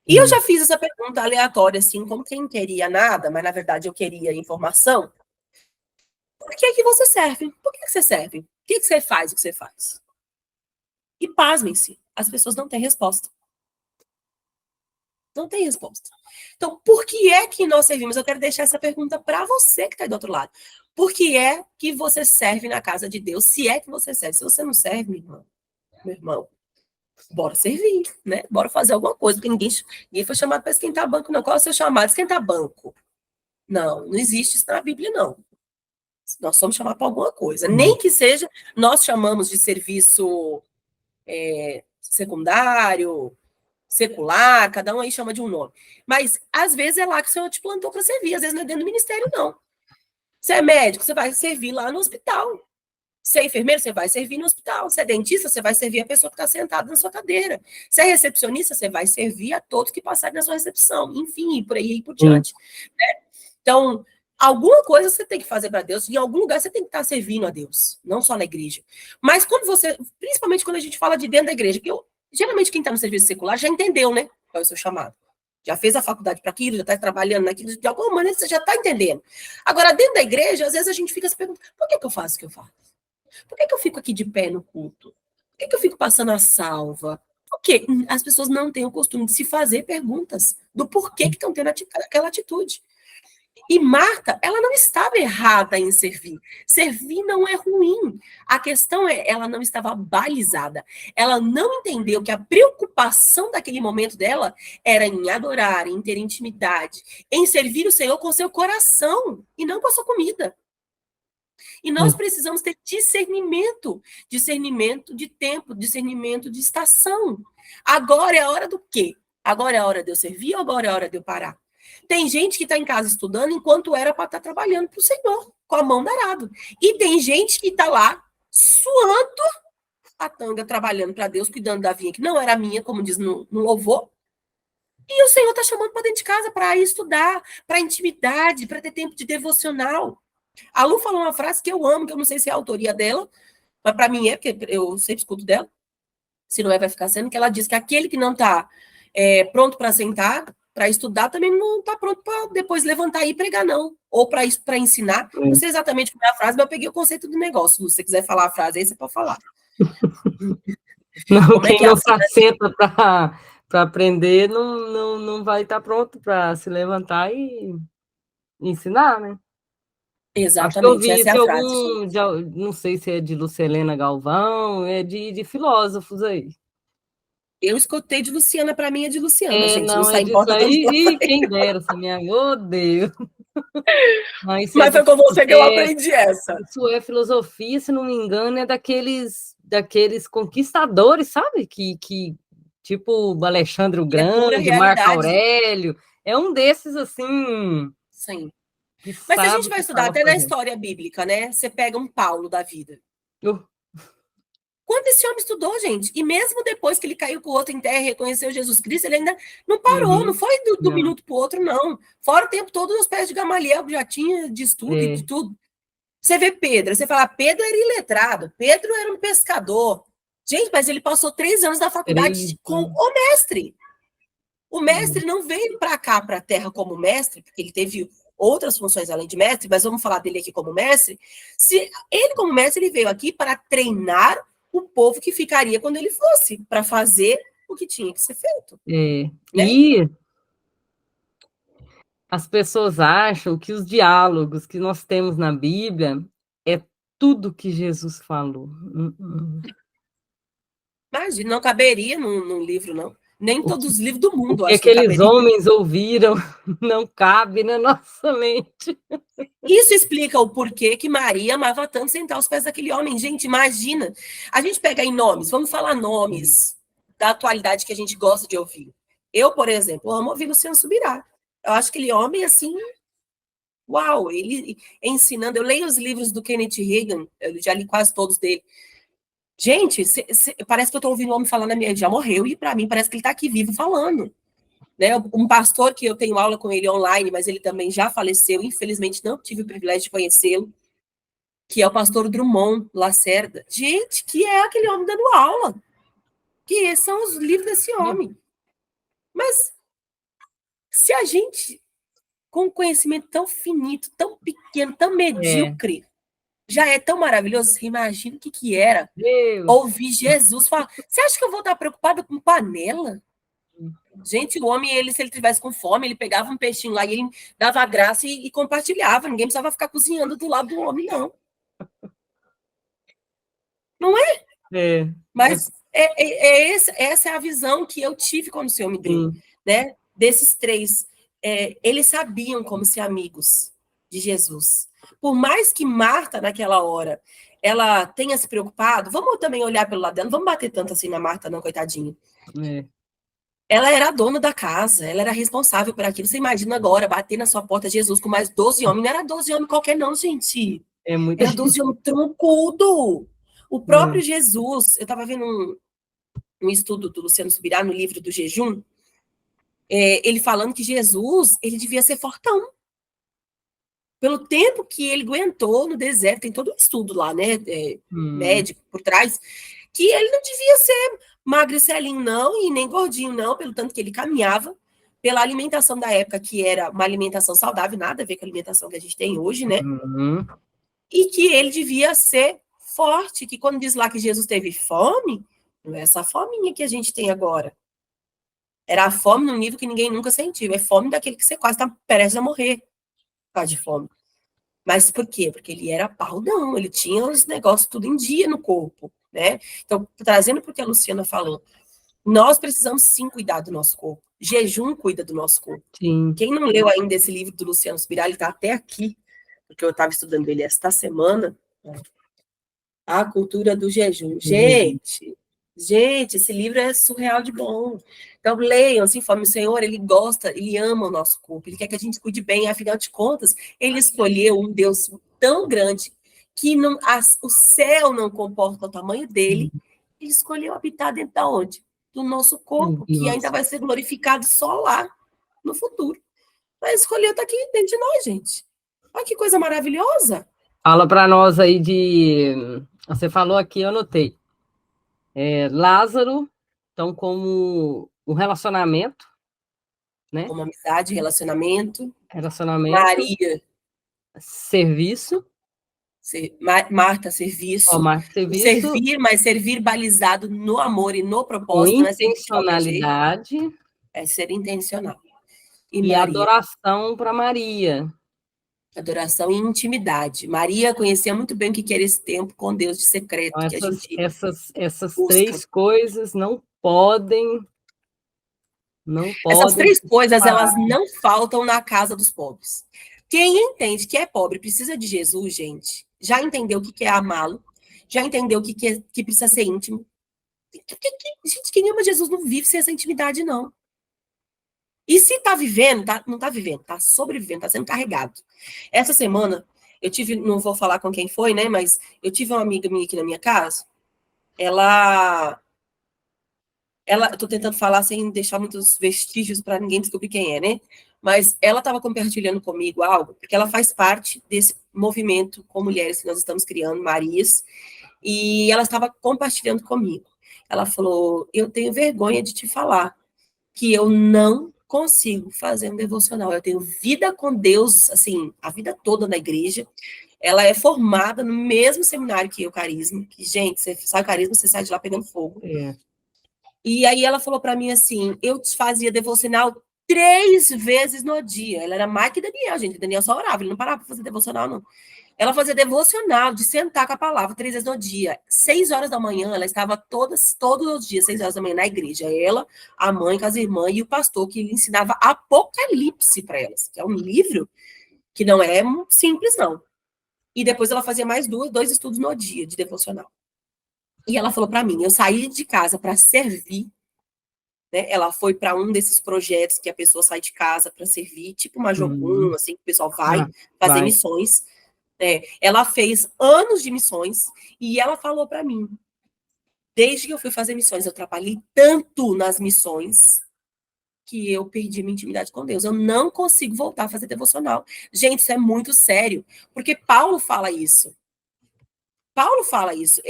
E eu já fiz essa pergunta aleatória, assim, como quem queria nada, mas na verdade eu queria informação. Por que você serve? Por que você serve? O que você faz o que você faz? E pasmem-se, as pessoas não têm resposta. Não tem resposta. Então, por que é que nós servimos? Eu quero deixar essa pergunta para você que está do outro lado. Por que é que você serve na casa de Deus? Se é que você serve. Se você não serve, meu irmão, bora servir, né? Bora fazer alguma coisa, porque ninguém foi chamado para esquentar banco, não. Qual é o seu chamado? Esquentar banco. Não existe isso na Bíblia, não. Nós somos chamados para alguma coisa. Nem que seja, nós chamamos de serviço secundário, secular, cada um aí chama de um nome. Mas, às vezes, é lá que o Senhor te plantou para servir, às vezes não é dentro do ministério, não. Você é médico, você vai servir lá no hospital. Você é enfermeiro, você vai servir no hospital. Você é dentista, você vai servir a pessoa que está sentada na sua cadeira. Você é recepcionista, você vai servir a todos que passarem na sua recepção. Enfim, por aí e por diante. Né? Então, alguma coisa você tem que fazer para Deus, em algum lugar você tem que estar servindo a Deus, não só na igreja. Mas quando você, principalmente quando a gente fala de dentro da igreja, que geralmente quem está no serviço secular já entendeu, né? Qual é o seu chamado. Já fez a faculdade para aquilo, já está trabalhando naquilo, de alguma maneira você já está entendendo. Agora, dentro da igreja, às vezes a gente fica se perguntando, por que eu faço o que eu faço? Por que eu fico aqui de pé no culto? Por que eu fico passando a salva? Porque as pessoas não têm o costume de se fazer perguntas do porquê que estão tendo aquela atitude. E Marta, ela não estava errada em servir. Servir não é ruim. A questão é, ela não estava balizada. Ela não entendeu que a preocupação daquele momento dela era em adorar, em ter intimidade, em servir o Senhor com seu coração e não com a sua comida. E nós precisamos ter discernimento, discernimento de tempo, discernimento de estação. Agora é a hora do quê? Agora é a hora de eu servir ou agora é a hora de eu parar? Tem gente que está em casa estudando enquanto era para estar trabalhando para o Senhor, com a mão da arado. E tem gente que está lá suando a tanga, trabalhando para Deus, cuidando da vinha que não era minha, como diz no louvor. E o Senhor está chamando para dentro de casa para ir estudar, para intimidade, para ter tempo de devocional. A Lu falou uma frase que eu amo, que eu não sei se é a autoria dela, mas para mim é, porque eu sempre escuto dela, se não é, vai ficar sendo, que ela diz que aquele que não está pronto para sentar, para estudar, também não está pronto para depois levantar e pregar, não. Ou para ensinar. Não sei exatamente como é a frase, mas eu peguei o conceito do negócio. Se você quiser falar a frase aí, você pode falar. Não, quem não se assenta para aprender não vai estar pronto para se levantar e ensinar, né? Exatamente, acho que eu vi essa é isso a em frase. algum, não sei se é de Lucelena Galvão, é de filósofos aí. Eu escutei de Luciana, para mim é de Luciana, gente. Não, Não é sai disso importa tanto. aí, quem dera, essa minha, oh Deus. Mas foi com você que eu aprendi essa. Isso é filosofia, se não me engano, é daqueles conquistadores, sabe? Que tipo Alexandre o Grande, Marco Aurélio, é um desses assim. Sim. Que Mas se a sabe gente o vai que estudar estava até na fazendo. história bíblica, né? Você pega um Paulo da vida. Quando esse homem estudou, gente, e mesmo depois que ele caiu com o outro em terra e reconheceu Jesus Cristo, ele ainda não parou, não foi do minuto para o outro, não. Fora o tempo todo nos pés de Gamaliel, já tinha de estudo e de tudo. Você vê Pedro, você fala, Pedro era iletrado, Pedro era um pescador. Gente, mas ele passou 3 anos na faculdade com o mestre. O mestre não veio para cá, para a terra, como mestre, porque ele teve outras funções além de mestre, mas vamos falar dele aqui como mestre. Se ele, como mestre, ele veio aqui para treinar o povo que ficaria quando ele fosse, para fazer o que tinha que ser feito. Né? E as pessoas acham que os diálogos que nós temos na Bíblia é tudo que Jesus falou. Imagina, não caberia num livro, não. Nem todos os livros do mundo, o que acho que aqueles caberia. homens ouviram não cabe na nossa mente. Isso explica o porquê que Maria amava tanto sentar aos pés daquele homem. Gente, imagina. A gente pega em nomes, vamos falar nomes da atualidade que a gente gosta de ouvir. Eu, por exemplo, amo ouvir Luciano Subirá. Eu acho aquele homem, assim, uau, ele ensinando. Eu leio os livros do Kenneth Hagin, eu já li quase todos dele. Gente, parece que eu estou ouvindo um homem falando, ele já morreu, e para mim parece que ele está aqui vivo falando. Né? Um pastor que eu tenho aula com ele online, mas ele também já faleceu, infelizmente não tive o privilégio de conhecê-lo, que é o pastor Drummond Lacerda. Gente, que é aquele homem dando aula. Que são os livros desse homem. Mas se a gente, com um conhecimento tão finito, tão pequeno, tão medíocre, já é tão maravilhoso, você imagina o que era ouvir Jesus falar. Você acha que eu vou estar preocupada com panela? Gente, o homem, se ele tivesse com fome, ele pegava um peixinho lá e ele dava a graça e compartilhava. Ninguém precisava ficar cozinhando do lado do homem, não. Não é? Mas essa é a visão que eu tive quando o Senhor me deu, né? Desses 3. Eles sabiam como ser amigos de Jesus. Por mais que Marta, naquela hora, ela tenha se preocupado, vamos também olhar pelo lado dela, não vamos bater tanto assim na Marta, não, coitadinha. Ela era a dona da casa, ela era responsável por aquilo. Você imagina agora bater na sua porta Jesus com mais 12 homens. Não era 12 homens qualquer, não, gente. Era 12 homens troncudo. O próprio Jesus, eu estava vendo um estudo do Luciano Subirá no livro do Jejum, ele falando que Jesus, ele devia ser fortão. Pelo tempo que ele aguentou no deserto, tem todo um estudo lá, né, médico por trás, que ele não devia ser magricelinho, não, e nem gordinho, não, pelo tanto que ele caminhava, pela alimentação da época, que era uma alimentação saudável, nada a ver com a alimentação que a gente tem hoje, né? E que ele devia ser forte, que quando diz lá que Jesus teve fome, não é essa fominha que a gente tem agora. Era a fome num nível que ninguém nunca sentiu. É fome daquele que você quase está prestes a morrer. causa de fome. Mas por quê? Porque ele era parrudão, ele tinha os negócios tudo em dia no corpo, né? Então, trazendo para o que a Luciana falou, nós precisamos sim cuidar do nosso corpo. Jejum cuida do nosso corpo. Sim. Quem não leu ainda esse livro do Luciano Subirá, ele está até aqui, porque eu estava estudando ele esta semana, né? A Cultura do Jejum. Gente, esse livro é surreal de bom. Então, leiam, se informem. O Senhor, ele gosta, ele ama o nosso corpo, ele quer que a gente cuide bem, afinal de contas, ele escolheu um Deus tão grande que não, o céu não comporta o tamanho dele, ele escolheu habitar dentro da onde? Do nosso corpo, que ainda vai ser glorificado só lá, no futuro. Mas escolheu estar aqui dentro de nós, gente. Olha que coisa maravilhosa. Fala para nós aí Você falou aqui, eu anotei. Lázaro, então, como um relacionamento, né? Como amizade, relacionamento. Relacionamento. Maria. Serviço. Marta, serviço. Marta, serviço. Servir, mas servir balizado no amor e no propósito. Com intencionalidade. Não é ser intencional. E Maria, adoração para Maria. Adoração e intimidade. Maria conhecia muito bem o que era esse tempo com Deus de secreto. Então, essas três coisas não podem. Essas três coisas, elas não faltam na casa dos pobres. Quem entende que é pobre precisa de Jesus, gente, já entendeu o que é amá-lo, já entendeu o que precisa ser íntimo. Gente, quem ama Jesus não vive sem essa intimidade, não. E se tá vivendo, não tá vivendo, tá sobrevivendo, tá sendo carregado. Essa semana, eu tive, não vou falar com quem foi, né, mas eu tive uma amiga minha aqui na minha casa, eu tô tentando falar sem deixar muitos vestígios para ninguém descobrir quem é, né? Mas ela estava compartilhando comigo algo, porque ela faz parte desse movimento com mulheres que nós estamos criando, Marias, e ela estava compartilhando comigo. Ela falou: eu tenho vergonha de te falar que eu não consigo fazer um devocional. Eu tenho vida com Deus, assim, a vida toda na igreja. Ela é formada no mesmo seminário que eu, Carisma, que, gente, você sai do Carisma, você sai de lá pegando fogo. E aí ela falou para mim assim, eu fazia devocional 3 vezes no dia. Ela era mais que Daniel, gente. Daniel só orava, ele não parava para fazer devocional, não. Ela fazia devocional de sentar com a palavra 3 vezes no dia. 6 horas da manhã, ela estava todos os dias, 6 horas da manhã, na igreja. Ela, a mãe com as irmãs e o pastor que lhe ensinava Apocalipse para elas, que é um livro que não é simples, não. E depois ela fazia mais 2 estudos no dia de devocional. E ela falou para mim, eu saí de casa para servir, né? Ela foi para um desses projetos que a pessoa sai de casa para servir, tipo uma Jogum, assim, que o pessoal vai fazer missões. Ela fez anos de missões e ela falou para mim, desde que eu fui fazer missões, eu trabalhei tanto nas missões que eu perdi minha intimidade com Deus. Eu não consigo voltar a fazer devocional. Gente, isso é muito sério, porque Paulo fala isso. Paulo fala isso,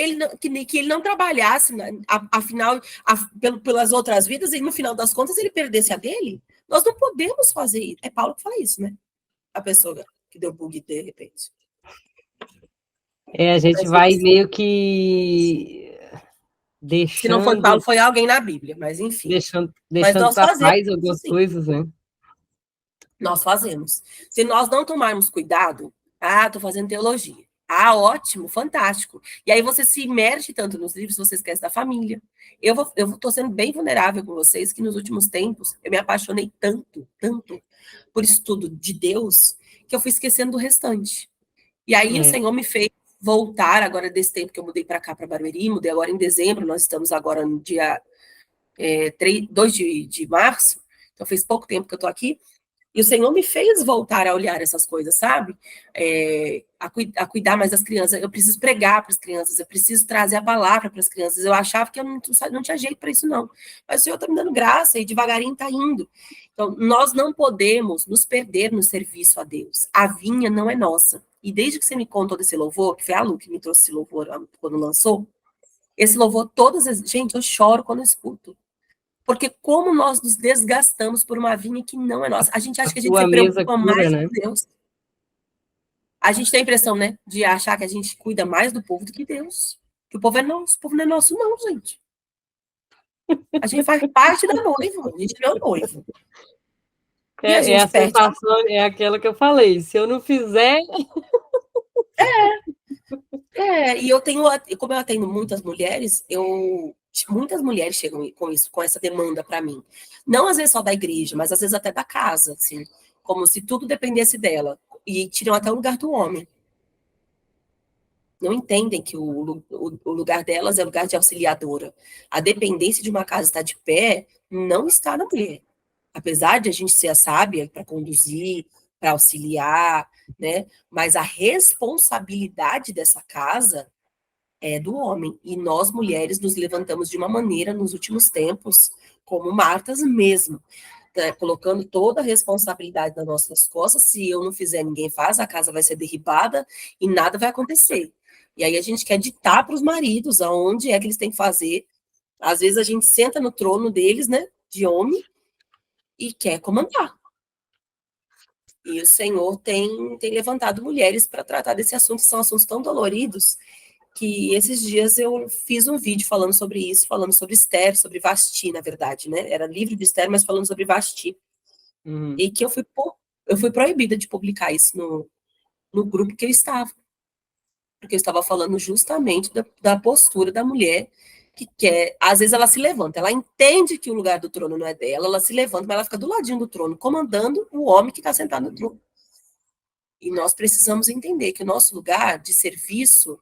que ele não trabalhasse, afinal, pelas outras vidas, e no final das contas ele perdesse a dele. Nós não podemos fazer isso. É Paulo que fala isso, né? A pessoa que deu bug de repente. A gente vai meio que deixando... Se não foi Paulo, foi alguém na Bíblia, mas enfim. Deixando para trás algumas coisas, né? Nós fazemos. Se nós não tomarmos cuidado, estou fazendo teologia. Ótimo, fantástico. E aí você se imerge tanto nos livros, você esquece da família. Eu estou sendo bem vulnerável com vocês, que nos últimos tempos eu me apaixonei tanto por estudo de Deus, que eu fui esquecendo do restante. E aí o Senhor me fez voltar, agora desse tempo que eu mudei para cá, para Barueri, mudei agora em dezembro, nós estamos agora no dia 2 de março, então fez pouco tempo que eu estou aqui, e o Senhor me fez voltar a olhar essas coisas, sabe? A cuidar mais das crianças. Eu preciso pregar para as crianças, eu preciso trazer a palavra para as crianças. Eu achava que eu não tinha jeito para isso, não. Mas o Senhor está me dando graça e devagarinho está indo. Então, nós não podemos nos perder no serviço a Deus. A vinha não é nossa. E desde que você me contou desse louvor, que foi a Lu que me trouxe esse louvor quando lançou, esse louvor, gente, eu choro quando eu escuto. Porque como nós nos desgastamos por uma vinha que não é nossa. A gente acha que a gente se preocupa mais com Deus. A gente tem a impressão, né, de achar que a gente cuida mais do povo do que Deus. Que o povo é nosso. O povo não é nosso, não, gente. A gente faz parte da noiva. A gente não é noivo. E a É gente a perde. sensação, é aquela que eu falei. Se eu não fizer. E eu tenho, como eu atendo muitas mulheres, muitas mulheres chegam com isso, com essa demanda para mim. Não às vezes só da igreja, mas às vezes até da casa, assim, como se tudo dependesse dela. E tiram até o lugar do homem. Não entendem que o lugar delas é lugar de auxiliadora. A dependência de uma casa estar de pé não está na mulher. Apesar de a gente ser a sábia para conduzir, para auxiliar, né? Mas a responsabilidade dessa casa é do homem. E nós, mulheres, nos levantamos de uma maneira nos últimos tempos, como Martas mesmo, né? Colocando toda a responsabilidade nas nossas costas. Se eu não fizer, ninguém faz, a casa vai ser derribada e nada vai acontecer. E aí a gente quer ditar para os maridos aonde é que eles têm que fazer. Às vezes a gente senta no trono deles, né, de homem, e quer comandar. E o Senhor tem levantado mulheres para tratar desse assunto, são assuntos tão doloridos, que esses dias eu fiz um vídeo falando sobre isso, falando sobre Esther, sobre Vasti, na verdade, né? Era livro de Esther, mas falando sobre Vasti. Uhum. E que eu fui proibida de publicar isso no grupo que eu estava. Porque eu estava falando justamente da postura da mulher que quer. Às vezes ela se levanta, ela entende que o lugar do trono não é dela, ela se levanta, mas ela fica do ladinho do trono, comandando o homem que está sentado no trono. E nós precisamos entender que o nosso lugar de serviço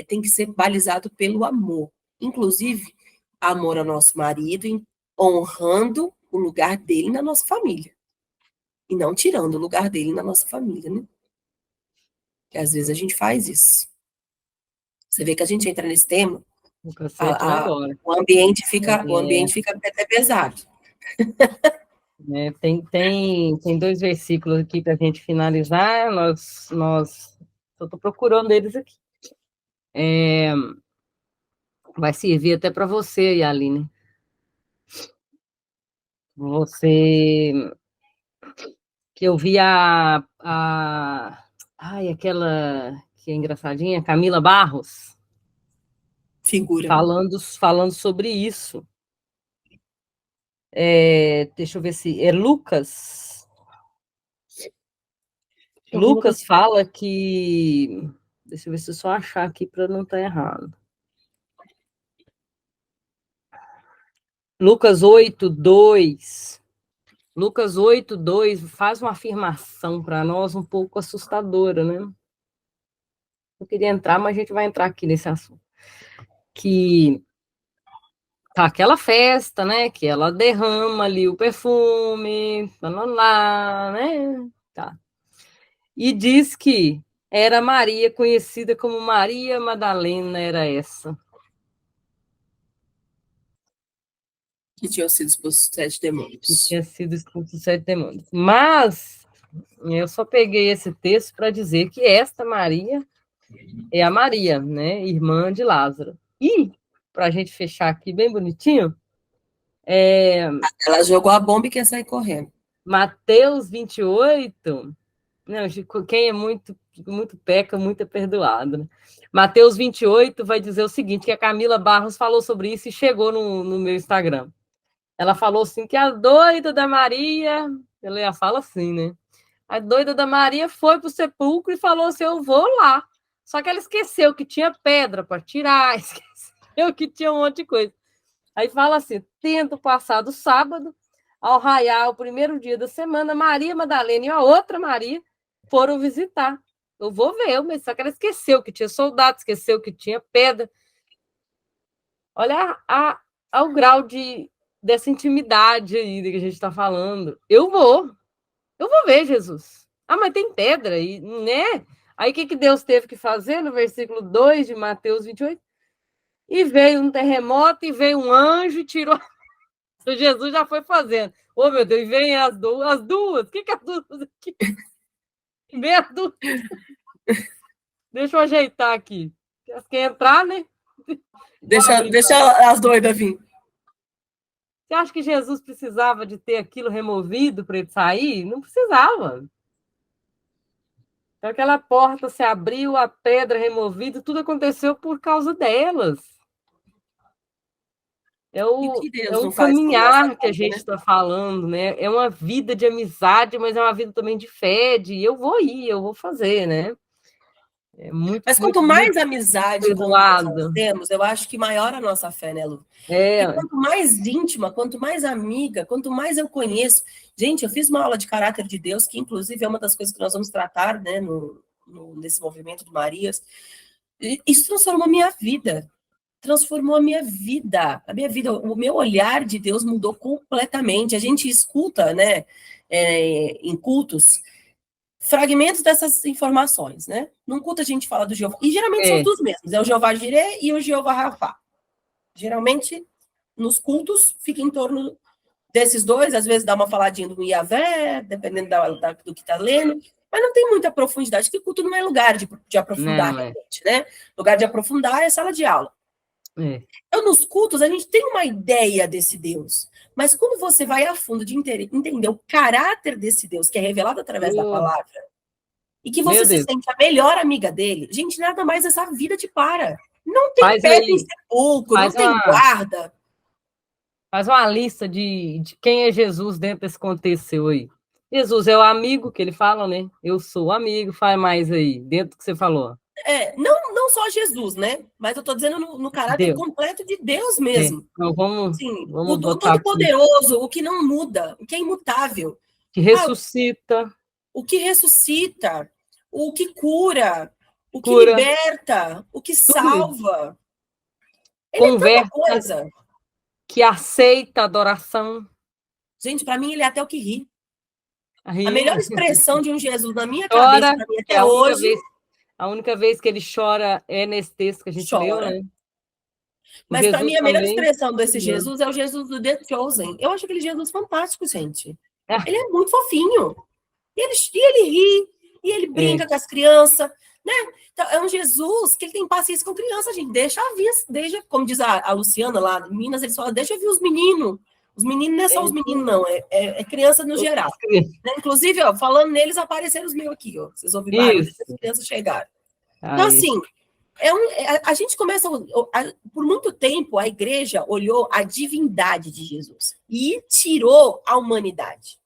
tem que ser balizado pelo amor. Inclusive, amor ao nosso marido, honrando o lugar dele na nossa família. E não tirando o lugar dele na nossa família, né? Que às vezes a gente faz isso. Você vê que a gente entra nesse tema, O cacete vai embora. o ambiente fica até pesado. Tem dois versículos aqui para a gente finalizar. Eu estou procurando eles aqui. Vai servir até para você, Yaline. Você que eu vi aquela que é engraçadinha, Camila Barros, Figura. falando sobre isso. Deixa eu ver se é Lucas. Lucas fala que. Deixa eu ver se eu só achar aqui para não estar errado. Lucas 8:2. Lucas 8:2 faz uma afirmação para nós um pouco assustadora, né? Eu queria entrar, mas a gente vai entrar aqui nesse assunto. Que tá aquela festa, né? Que ela derrama ali o perfume, lá, né? Tá. E diz que era Maria, conhecida como Maria Madalena, era essa. Que tinham sido expostos 7 Que demônios. tinha sido expulso 7 demônios. Mas eu só peguei esse texto para dizer que esta Maria é a Maria, né? Irmã de Lázaro. E, para a gente fechar aqui bem bonitinho, Ela jogou a bomba e quer sair correndo. Mateus 28. Não, quem é muito peca, muito é perdoado. Né? Mateus 28 vai dizer o seguinte, que a Camila Barros falou sobre isso e chegou no meu Instagram. Ela falou assim que a doida da Maria, ela fala assim, né? A doida da Maria foi para o sepulcro e falou assim, eu vou lá. Só que ela esqueceu que tinha pedra para tirar, esqueceu que tinha um monte de coisa. Aí fala assim, tendo passado o sábado, ao raiar o primeiro dia da semana, Maria Madalena e a outra Maria foram visitar. Eu vou ver, mas só que ela esqueceu que tinha soldado, esqueceu que tinha pedra. Olha ao grau dessa intimidade aí que a gente está falando. Eu vou ver, Jesus. Ah, mas tem pedra, e, né? Aí o que Deus teve que fazer no versículo 2 de Mateus 28? E veio um terremoto, e veio um anjo e tirou. Jesus já foi fazendo. Oh, meu Deus, e vem as duas. O que é as duas aqui? Vem as duas. Deixa eu ajeitar aqui. Quer entrar, né? Deixa as doidas vir. Você acha que Jesus precisava de ter aquilo removido para ele sair? Não precisava. Então, aquela porta se abriu, a pedra removida, tudo aconteceu por causa delas. É E o o, que é Deus um não faz por nossa caminhar que a causa, gente né? está falando, né? É uma vida de amizade, mas é uma vida também de fé, de eu vou ir, eu vou fazer, né? É muito, Mas quanto muito, muito mais amizade com Deus nós perdoado. temos, eu acho que maior a nossa fé, né, Lu? E É, quanto mais íntima, quanto mais amiga, quanto mais eu conheço. Gente, eu fiz uma aula de caráter de Deus, que inclusive é uma das coisas que nós vamos tratar, né, nesse movimento de Marias. E isso transformou a minha vida. Transformou a minha vida. A minha vida, o meu olhar de Deus mudou completamente. A gente escuta, né, em cultos, fragmentos dessas informações, né? Num culto a gente fala do Jeová, e geralmente são os é, dos mesmos, é o Jeová Jireh e o Jeová Rafá. Geralmente, nos cultos, fica em torno desses dois, às vezes dá uma faladinha do Iavé, dependendo do que está lendo, mas não tem muita profundidade, porque culto não é lugar de aprofundar não, é, realmente, né? Lugar de aprofundar é sala de aula. é. Então, nos cultos, a gente tem uma ideia desse Deus, mas quando você vai a fundo de entender o caráter desse Deus, que é revelado através da Oh, palavra, e que você meu se Deus, sente a melhor amiga dele, gente, nada mais essa vida te para. Não tem faz pedra em aí, sepulcro, não faz tem uma, guarda. faz uma lista de quem é Jesus dentro desse contexto seu aí. Jesus é o amigo que ele fala, né? Eu sou o amigo, faz mais aí, dentro do que você falou. Não só Jesus, né? Mas eu estou dizendo no caráter Deus, completo de Deus é. mesmo. Então Assim, vamos o botar aqui. Todo-Poderoso, o que não muda, o que é imutável. Que Ah, ressuscita, o que ressuscita, o que cura, o que cura, liberta, o que tudo isso. salva. Ele é tanta Conversa, coisa. que aceita a adoração. Gente, para mim, ele é até o que ri. A melhor Aí, expressão de um Jesus na minha cabeça, chora, para mim, que é até hoje, a única vez que ele chora é nesse texto que a gente leu, chora. né? E Mas para Jesus mim, a melhor também. expressão desse Jesus é o Jesus do The Chosen. Eu acho aquele Jesus fantástico, gente. Ah, Ele é muito fofinho. E ele ri, e ele é, brinca com as crianças, né? Então, é um Jesus que ele tem paciência com criança, gente. Deixa vir, deixa, como diz a Luciana lá em Minas, eles falam, deixa vir os meninos. Os meninos não é só os é, meninos, não, é criança no outras geral. crianças. Né? Inclusive, ó, falando neles, apareceram os meus aqui, ó. Vocês ouviram barulho, as Isso. crianças chegaram. Então, Aí, assim, a gente começa. Por muito tempo, a igreja olhou a divindade de Jesus e tirou a humanidade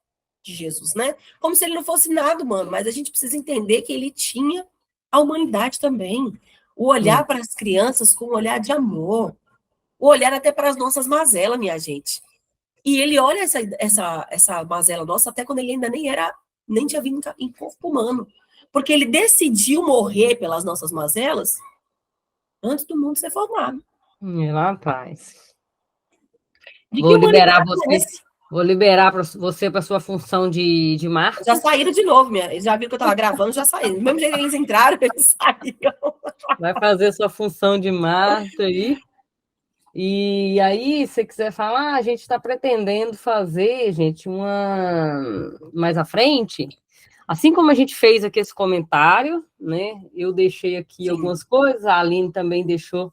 de Jesus, né? Como se ele não fosse nada humano, mas a gente precisa entender que ele tinha a humanidade também. O olhar é. para as crianças com um olhar de amor, o olhar até para as nossas mazelas, minha gente. E ele olha essa mazela nossa até quando ele ainda nem tinha vindo em corpo humano. Porque ele decidiu morrer pelas nossas mazelas antes do mundo ser formado. Lá atrás. De Vou que liberar humanidade é você. essa? Vou liberar você para sua função de Já Marta. saíram de novo, minha. Eles já viram que eu estava gravando, já saíram. Do mesmo jeito que eles entraram, eles saíram. Vai fazer sua função de Marta aí. E aí, se você quiser falar, a gente está pretendendo fazer, gente, uma mais à frente, assim como a gente fez aqui esse comentário, né? Eu deixei aqui Sim, algumas coisas, a Aline também deixou,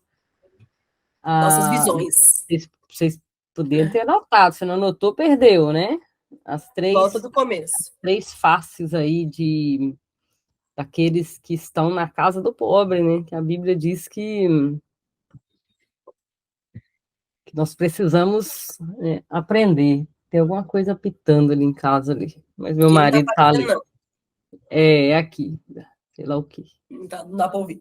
nossas a visões. vocês poderiam ter anotado, se não anotou, perdeu, né? As Volta três, do começo. três faces aí daqueles que estão na casa do pobre, né? Que a Bíblia diz que nós precisamos aprender. Tem alguma coisa apitando ali em casa ali, mas meu Aqui não está marido tá aparecendo, ali. não. É aqui, sei lá o quê. Não dá para ouvir.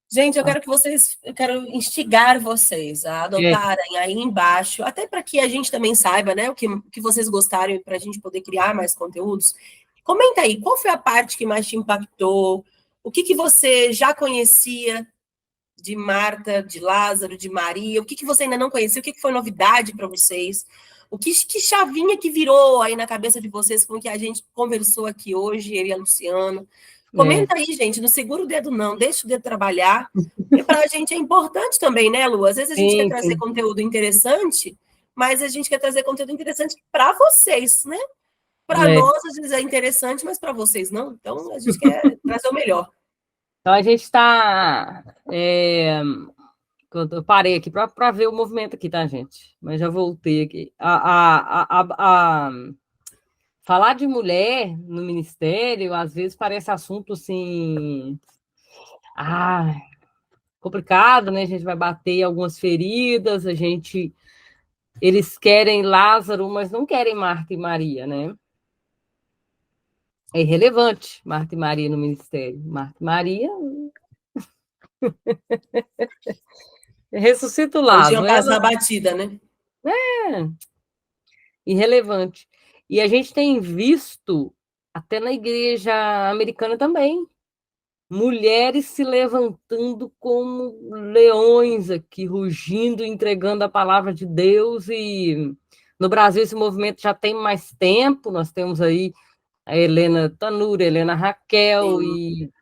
Gente, Ah, eu quero instigar vocês a é, anotarem aí embaixo, até para que a gente também saiba, né, o que vocês gostarem, para a gente poder criar mais conteúdos. Comenta aí, qual foi a parte que mais te impactou? O que você já conhecia de Marta, de Lázaro, de Maria? O que você ainda não conhecia? O que foi novidade para vocês? Que chavinha que virou aí na cabeça de vocês com o que a gente conversou aqui hoje, eu e a Luciana? é, Comenta aí, gente, não segura o dedo não, deixa o dedo trabalhar. E para a gente é importante também, né, Lu? Às vezes a gente quer sim, trazer sim. conteúdo interessante, mas a gente quer trazer conteúdo interessante para vocês, né? Para É. nós, às vezes é interessante, mas para vocês não. Então, a gente quer trazer o melhor. Então a gente está. Eu parei aqui para ver o movimento aqui, tá, gente? Mas já voltei aqui. Falar de mulher no ministério, às vezes parece assunto assim. Ah, complicado, né? A gente vai bater em algumas feridas, eles querem Lázaro, mas não querem Marta e Maria, né? É irrelevante Marta e Maria no ministério. Marta e Maria ressuscita o Podiam Lázaro. passar a batida, né? É irrelevante. E a gente tem visto, até na igreja americana também, mulheres se levantando como leões aqui, rugindo, entregando a palavra de Deus. E no Brasil esse movimento já tem mais tempo, nós temos aí a Helena Tanura, a Helena Raquel, Sim.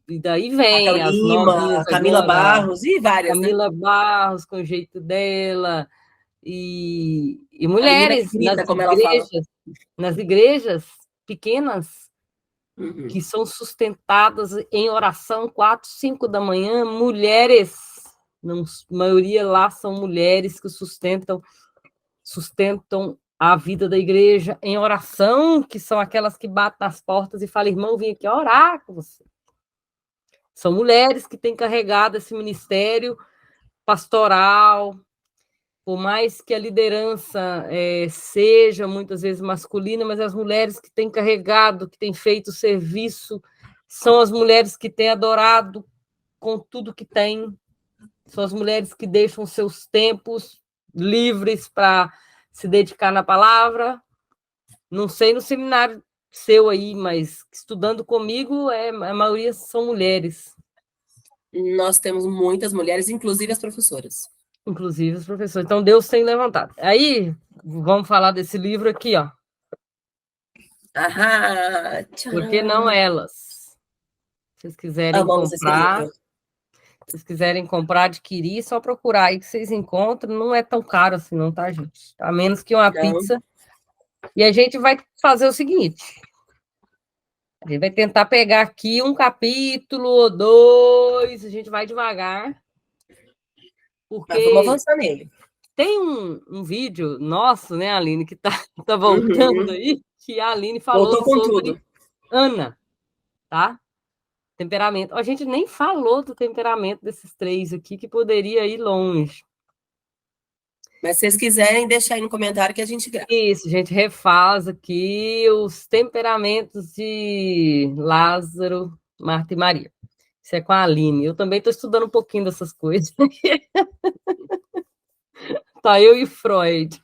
e daí Raquel vem as Lima, novinhas Camila agora, Barros e várias, né? Camila Barros, com o jeito dela, e A menina que mulheres grita, como ela fala. nas igrejas pequenas, Uhum. que são sustentadas em oração 4, 5 da manhã, mulheres, não, a maioria lá são mulheres que sustentam a vida da igreja em oração, que são aquelas que batem nas portas e falam, irmão, vim aqui orar com você. São mulheres que têm carregado esse ministério pastoral, por mais que a liderança seja muitas vezes masculina, mas as mulheres que têm carregado, que têm feito o serviço, são as mulheres que têm adorado com tudo que têm, são as mulheres que deixam seus tempos livres para se dedicar na palavra. Não sei no seminário seu aí, mas estudando comigo, a maioria são mulheres. Nós temos muitas mulheres, inclusive as professoras. Inclusive os professores. Então, Deus tem levantado. Aí, vamos falar desse livro aqui, ó. Aham, Por que não tcharam. elas? Se vocês quiserem Amamos esse comprar, livro. se vocês quiserem comprar, adquirir, é só procurar aí que vocês encontram. Não é tão caro assim, não, tá, gente? A menos que uma Não. pizza. E a gente vai fazer o seguinte: a gente vai tentar pegar aqui um capítulo ou dois, a gente vai devagar, Mas vamos porque avançar nele. tem um vídeo nosso, né, Aline, que tá voltando Uhum. aí, que a Aline falou Voltou com sobre tudo. Ana, tá? Temperamento. A gente nem falou do temperamento desses três aqui, que poderia ir longe. Mas se vocês quiserem, deixa aí no comentário que a gente grava. Isso, a gente refaz aqui os temperamentos de Lázaro, Marta e Maria. Isso é com a Aline. Eu também estou estudando um pouquinho dessas coisas. Tá, eu e Freud.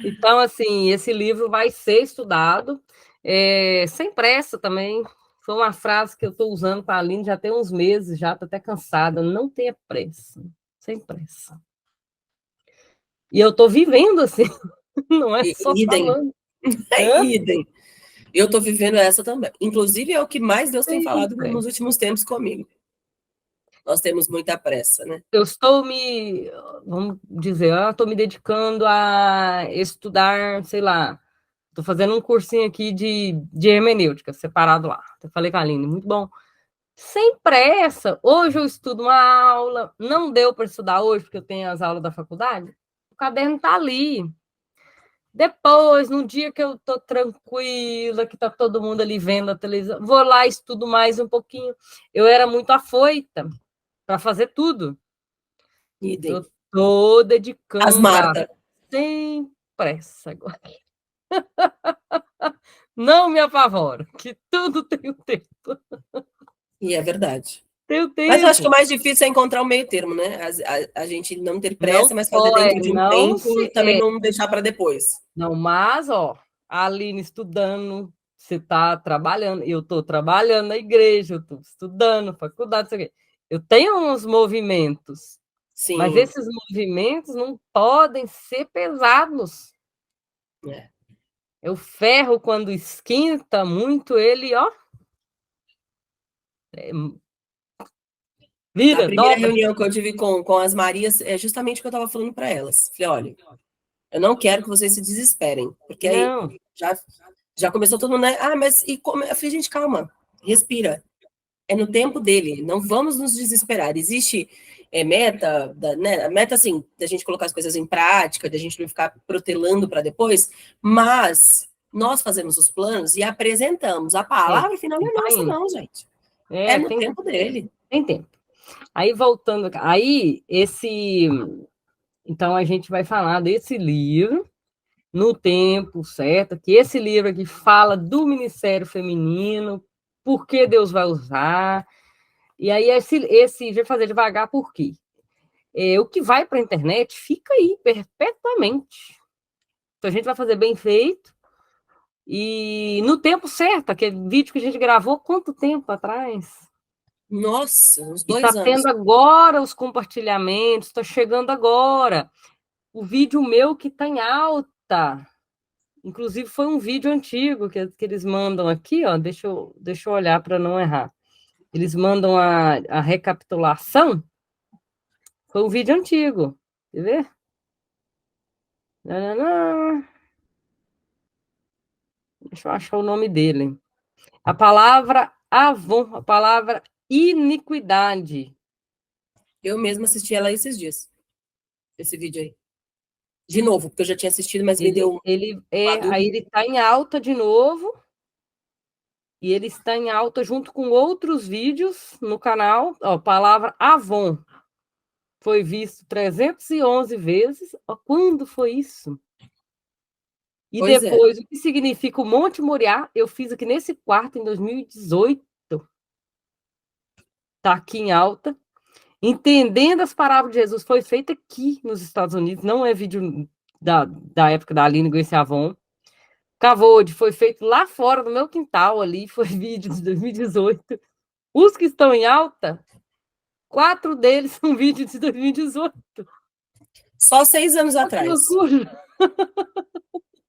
Então, assim, esse livro vai ser estudado, sem pressa também. Foi uma frase que eu estou usando para a Aline já tem uns meses, já estou até cansada. Não tenha pressa, sem pressa. E eu estou vivendo assim, não é só Idem. falando. Hã? Idem. Eu estou vivendo essa também. Inclusive, é o que mais Deus tem Sem falado nos pressa. últimos tempos comigo. Nós temos muita pressa, né? Eu estou vamos dizer, eu estou me dedicando a estudar, sei lá, estou fazendo um cursinho aqui de hermenêutica, separado lá. Eu falei com a Aline, muito bom. Sem pressa. Hoje eu estudo uma aula, não deu para estudar hoje, porque eu tenho as aulas da faculdade. O caderno está ali. Depois, no dia que eu estou tranquila, que está todo mundo ali vendo a televisão, vou lá e estudo mais um pouquinho. Eu era muito afoita para fazer tudo. Idem. Eu estou As dedicando Marta. sem pressa agora. Não me apavoro, que tudo tem o tempo. E é verdade. Tem o Mas eu acho que o tempo. mais difícil é encontrar o meio termo, né? A gente não ter Não pressa, mas fazer dentro pode, de um não tempo e se. também não deixar para depois. Não, mas, ó, a Aline estudando, você está trabalhando, eu estou trabalhando na igreja, eu estou estudando, faculdade, sei o quê. Eu tenho uns movimentos, mas Sim. esses movimentos não podem ser pesados. É. O ferro, quando esquenta muito, ele, ó, A vira, primeira dobra. reunião que eu tive com as Marias é justamente o que eu estava falando para elas. Falei, olha, eu não quero que vocês se desesperem, porque aí Não, já, já começou todo mundo, né? Ah, mas e como? Eu falei, gente, calma, respira. É no tempo dele, não vamos nos desesperar. Existe meta, né? A meta, assim, da gente colocar as coisas em prática, da gente não ficar protelando para depois, mas nós fazemos os planos e apresentamos. A palavra final não e é vai nossa, indo. não, gente. É no tempo dele. Tem tempo. Aí, voltando... Então, a gente vai falar desse livro no tempo certo, que esse livro aqui fala do Ministério Feminino, por que Deus vai usar. E aí, esse vai fazer devagar, por quê? O que vai para a internet fica aí perpetuamente. Então, a gente vai fazer bem feito e no tempo certo. Aquele vídeo que a gente gravou, quanto tempo atrás? Nossa, uns E está 2 anos. tendo agora os compartilhamentos, está chegando agora. O vídeo meu que está em alta. Inclusive, foi um vídeo antigo que eles mandam aqui, ó. Deixa eu olhar para não errar. Eles mandam a recapitulação. Foi um vídeo antigo. Quer ver? Deixa eu achar o nome dele. A palavra avon, a palavra iniquidade. Eu mesma assisti ela esses dias. Esse vídeo aí. De novo, porque eu já tinha assistido, mas me deu Aí ele está em alta de novo. E ele está em alta junto com outros vídeos no canal. Ó, palavra Avon. Foi visto 311 vezes. Ó, quando foi isso? E pois depois, o que significa o Monte Moriá? Eu fiz aqui nesse quarto em 2018. Está aqui em alta. Entendendo as palavras de Jesus, foi feito aqui nos Estados Unidos. Não é vídeo da época da Aline Grace Avon. Cavode foi feito lá fora, no meu quintal ali. Foi vídeo de 2018. Os que estão em alta, 4 deles são vídeos de 2018. Só 6 anos atrás.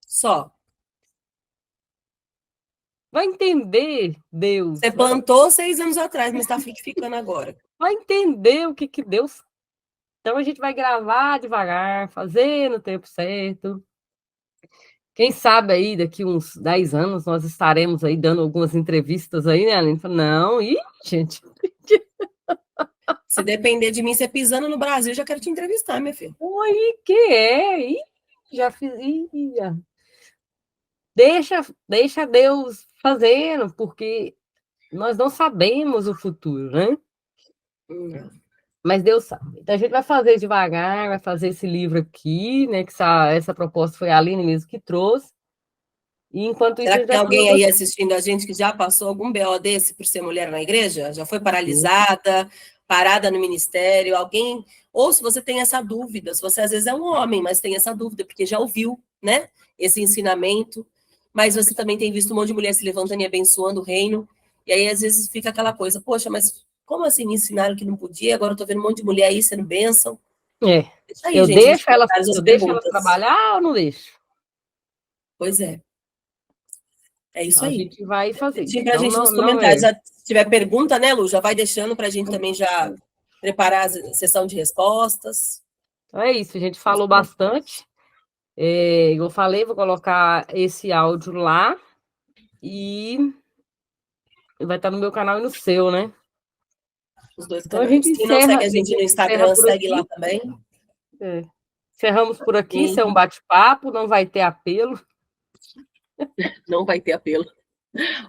Só. Vai entender, Deus. Você plantou 6 anos atrás, mas está ficando agora. Vai entender o que Deus... Então, a gente vai gravar devagar, fazer no tempo certo. Quem sabe aí, daqui uns 10 anos, nós estaremos aí dando algumas entrevistas aí, né, Aline? Não, gente... Se depender de mim, você pisando no Brasil, já quero te entrevistar, minha filha. Oi, que é? Já fiz... Deixa Deus fazendo, porque nós não sabemos o futuro, né? Mas Deus sabe. Então a gente vai fazer devagar, vai fazer esse livro aqui, né? Que essa proposta foi a Aline mesmo que trouxe. E enquanto isso, Será a que gente tem vai alguém aí assistindo a gente que já passou algum BO desse por ser mulher na igreja? Já foi paralisada, parada no ministério? Alguém. Ou se você tem essa dúvida, se você às vezes é um homem, mas tem essa dúvida, porque já ouviu, né? Esse ensinamento, mas você também tem visto um monte de mulher se levantando e abençoando o reino. E aí, às vezes, fica aquela coisa, poxa, mas como assim me ensinaram que não podia? Agora eu tô vendo um monte de mulher aí sendo bênção. É. Deixa aí, Eu gente, nos deixo elas, comentários as eu deixo elas perguntas. trabalhar ou não deixo? Pois é. É isso A aí. gente vai fazer. Deixa pra gente nos Não comentários. Se tiver pergunta, né, Lu? Já vai deixando para a gente também já preparar a sessão de respostas. Então é isso, a gente falou bastante. Eu falei, vou colocar esse áudio lá e vai estar no meu canal e no seu, né? Os dois Então a canais. gente Quem não encerra, segue a gente no Instagram, segue lá também. Encerramos por aqui, isso é um bate-papo, não vai ter apelo. Não vai ter apelo.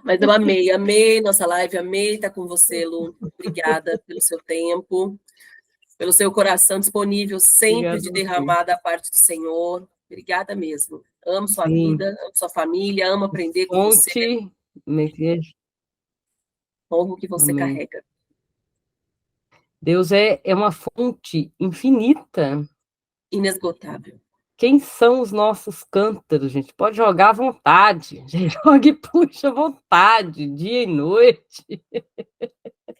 Mas eu amei nossa live, amei estar com você, Lu. Obrigada pelo seu tempo, pelo seu coração disponível sempre de derramar da parte do Senhor. Obrigada mesmo. Amo sua vida, amo sua família, amo aprender com você. Honro o que você carrega. Deus é uma fonte infinita. Inesgotável. Quem são os nossos cântaros, gente? Pode jogar à vontade. Joga e puxa à vontade, dia e noite.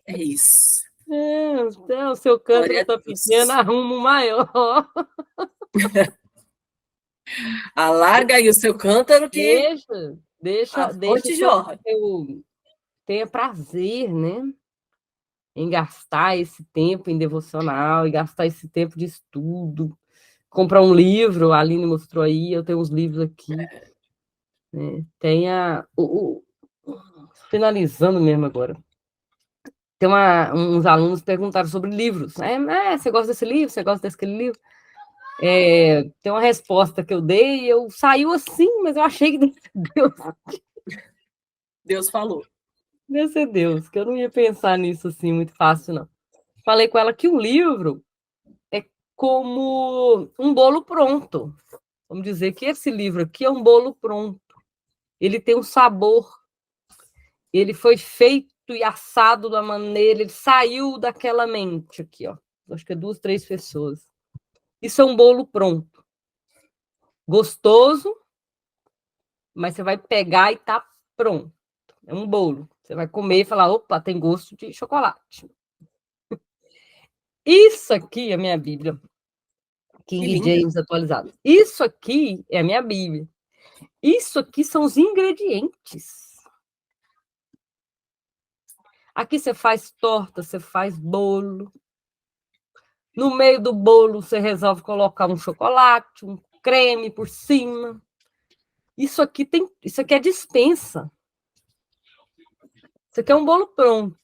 É isso. Então, o seu cântaro está pequeno, arruma um maior. Alarga aí o seu cântaro que deixa eu tenha prazer, né? Em gastar esse tempo em devocional, e gastar esse tempo de estudo, comprar um livro, a Aline mostrou aí, eu tenho uns livros aqui. Né? Finalizando mesmo agora. Tem uns alunos perguntaram sobre livros. Você gosta desse livro? Você gosta daquele livro? Tem uma resposta que eu dei, saiu assim, mas eu achei que Deus falou. Deve ser Deus, que eu não ia pensar nisso assim muito fácil, não. Falei com ela que o livro é como um bolo pronto. Vamos dizer que esse livro aqui é um bolo pronto. Ele tem um sabor, ele foi feito e assado da maneira, ele saiu daquela mente aqui, ó. Acho que é 2, 3 pessoas. Isso é um bolo pronto. Gostoso, mas você vai pegar e tá pronto. É um bolo. Você vai comer e falar, opa, tem gosto de chocolate. Isso aqui é a minha Bíblia. King James atualizado. Isso aqui é a minha Bíblia. Isso aqui são os ingredientes. Aqui você faz torta, você faz bolo. No meio do bolo, você resolve colocar um chocolate, um creme por cima. Isso aqui é dispensa. Isso aqui é um bolo pronto.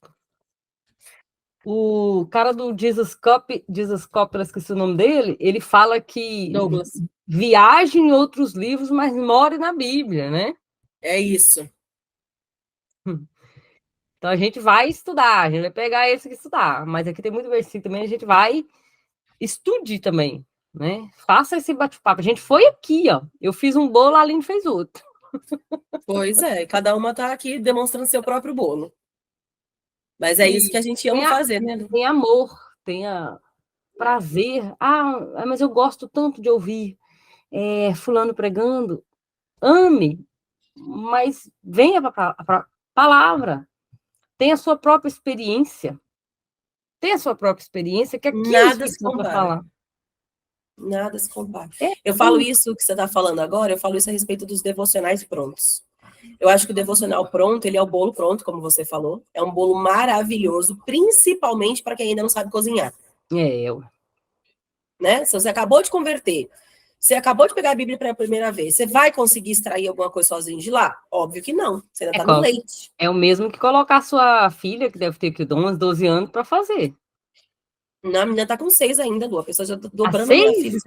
O cara do Jesus Cop, eu esqueci o nome dele, ele fala que Douglas. Viaje em outros livros, mas more na Bíblia, né? É isso. Então a gente vai estudar, a gente vai pegar esse que estudar, mas aqui tem muito versículo também, a gente vai estude também, né? Faça esse bate-papo. A gente foi aqui, ó. Eu fiz um bolo, a Aline fez outro. Pois é, cada uma tá aqui demonstrando seu próprio bolo. Mas é isso que a gente ama fazer, né? Tem amor, tenha prazer. Mas eu gosto tanto de ouvir fulano pregando. Ame, mas venha para a palavra. Tenha a sua própria experiência. Tenha a sua própria experiência, que aqui é o Espírito Santo vai falar. Nada se compara. Eu falo isso que você está falando agora, eu falo isso a respeito dos devocionais prontos. Eu acho que o devocional pronto, ele é o bolo pronto, como você falou. É um bolo maravilhoso, principalmente para quem ainda não sabe cozinhar. Né? Se você acabou de converter, você acabou de pegar a Bíblia pela primeira vez, você vai conseguir extrair alguma coisa sozinho de lá? Óbvio que não. Você ainda está no leite. É o mesmo que colocar sua filha, que deve ter aqui 11, 12 anos, para fazer. Não, a menina está com 6 ainda, Lu. A pessoa já tá dobrando a minha filha.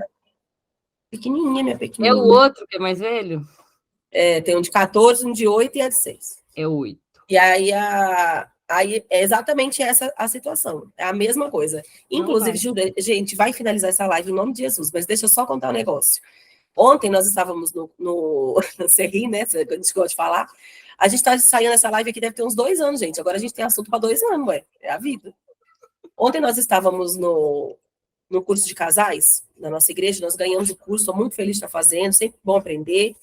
Pequenininha, minha pequenininha. É o outro que é mais velho? Tem um de 14, um de 8 e a de 6. É 8. E aí, aí é exatamente essa a situação. É a mesma coisa. Inclusive, Júlia, gente, vai finalizar essa live em nome de Jesus, mas deixa eu só contar um negócio. Ontem nós estávamos no Serri, né? Que a gente gosta de falar. A gente está saindo nessa live aqui, deve ter uns 2 anos, gente. Agora a gente tem assunto para 2 anos, ué. É a vida. Ontem nós estávamos no curso de casais, na nossa igreja, nós ganhamos o curso, estou muito feliz de estar fazendo, sempre bom aprender.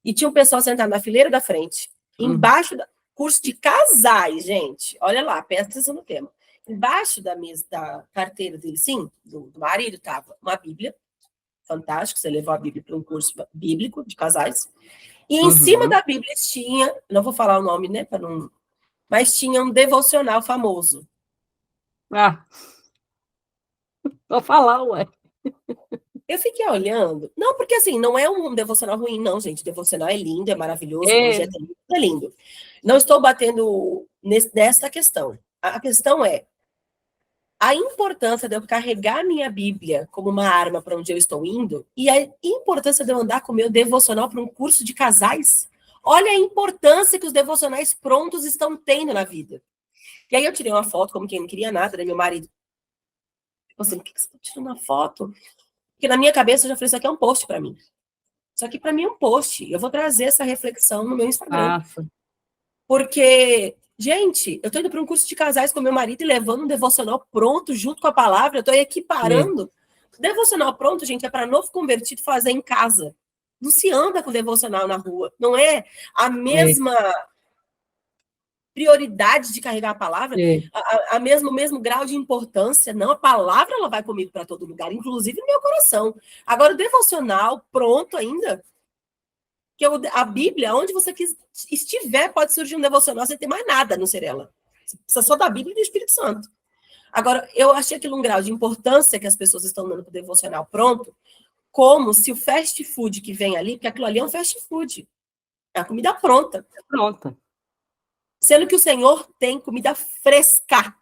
E tinha um pessoal sentado na fileira da frente, embaixo do curso de casais, gente. Olha lá, presta atenção no tema. Embaixo da mesa, da carteira dele, sim, do marido, estava uma Bíblia. Fantástico, você levou a Bíblia para um curso bíblico de casais. E em cima da Bíblia tinha, não vou falar o nome, né, para não, mas tinha um devocional famoso. Vou falar, ué. Eu fiquei olhando, não, porque assim, não é um devocional ruim, não, gente. Devocional é lindo, é maravilhoso, o projeto é lindo. Não estou batendo nesta questão. A questão é a importância de eu carregar minha Bíblia como uma arma para onde eu estou indo e a importância de eu andar com o meu devocional para um curso de casais. Olha a importância que os devocionais prontos estão tendo na vida. E aí eu tirei uma foto, como quem não queria nada, né? Meu marido falou assim, por que você está tirando uma foto? Porque na minha cabeça eu já falei, isso aqui é um post para mim. Isso aqui para mim é um post. Eu vou trazer essa reflexão no meu Instagram. Porque, gente, eu estou indo para um curso de casais com meu marido e levando um devocional pronto junto com a palavra, eu estou equiparando. Devocional pronto, gente, é para novo convertido fazer em casa. Não se anda com devocional na rua. Não é a mesma prioridade de carregar a palavra, o mesmo grau de importância. Não, a palavra ela vai comigo para todo lugar, inclusive no meu coração. Agora, o devocional pronto ainda, que a Bíblia, onde você estiver, pode surgir um devocional sem ter mais nada no ser ela. Você precisa só da Bíblia e do Espírito Santo. Agora, eu achei aquilo um grau de importância que as pessoas estão dando para o devocional pronto, como se o fast food que vem ali, porque aquilo ali é um fast food. É a comida pronta. Pronta. Sendo que o Senhor tem comida fresca.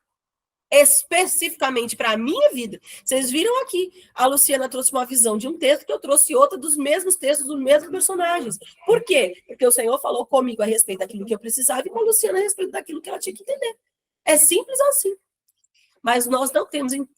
especificamente para a minha vida. Vocês viram aqui, a Luciana trouxe uma visão de um texto, que eu trouxe outra dos mesmos textos, dos mesmos personagens. Por quê? Porque o Senhor falou comigo a respeito daquilo que eu precisava e com a Luciana a respeito daquilo que ela tinha que entender. É simples assim. Mas nós não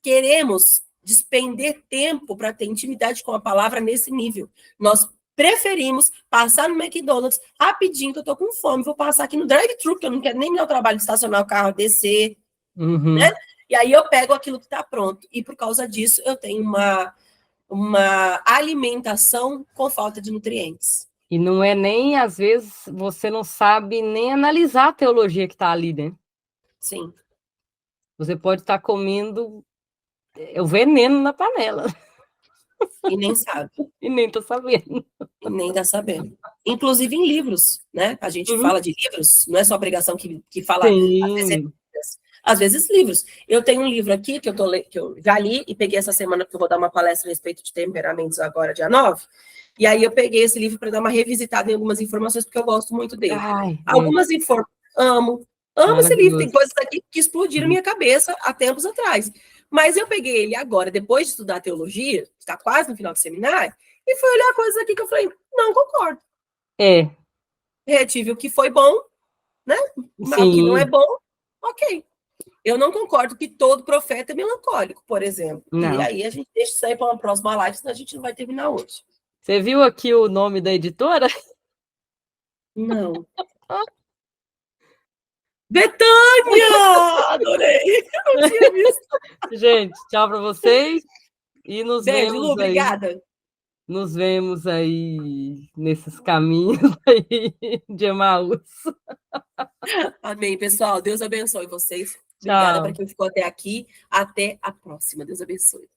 queremos despender tempo para ter intimidade com a palavra nesse nível. Nós preferimos passar no McDonald's rapidinho, que eu estou com fome, vou passar aqui no drive-thru, que eu não quero nem me dar o trabalho de estacionar o carro, descer, né? E aí eu pego aquilo que está pronto. E por causa disso, eu tenho uma alimentação com falta de nutrientes. E não é nem, às vezes, você não sabe nem analisar a teologia que está ali, né? Sim. Você pode estar comendo o veneno na panela. E nem sabe. E nem está sabendo. E nem está sabendo. Inclusive em livros, né? A gente fala de livros, não é só a pregação que fala, às vezes livros. Eu tenho um livro aqui que eu já li e peguei essa semana, porque eu vou dar uma palestra a respeito de temperamentos agora, dia 9. E aí eu peguei esse livro para dar uma revisitada em algumas informações, porque eu gosto muito dele. Algumas informações. Amo esse livro. Tem coisas aqui que explodiram minha cabeça há tempos atrás. Mas eu peguei ele agora, depois de estudar teologia, está quase no final do seminário, e fui olhar coisas aqui que eu falei, não concordo. Retive o que foi bom, né? Mas o que não é bom, ok. Eu não concordo que todo profeta é melancólico, por exemplo. Não. E aí a gente deixa isso aí para uma próxima live, senão a gente não vai terminar hoje. Você viu aqui o nome da editora? Não. Betânia! Adorei! Eu não tinha visto. Gente, tchau para vocês. E nos Beijo, vemos Lu, obrigada. Nos vemos aí nesses caminhos aí de Emaús. Amém, pessoal. Deus abençoe vocês. Obrigada para quem ficou até aqui. Até a próxima. Deus abençoe.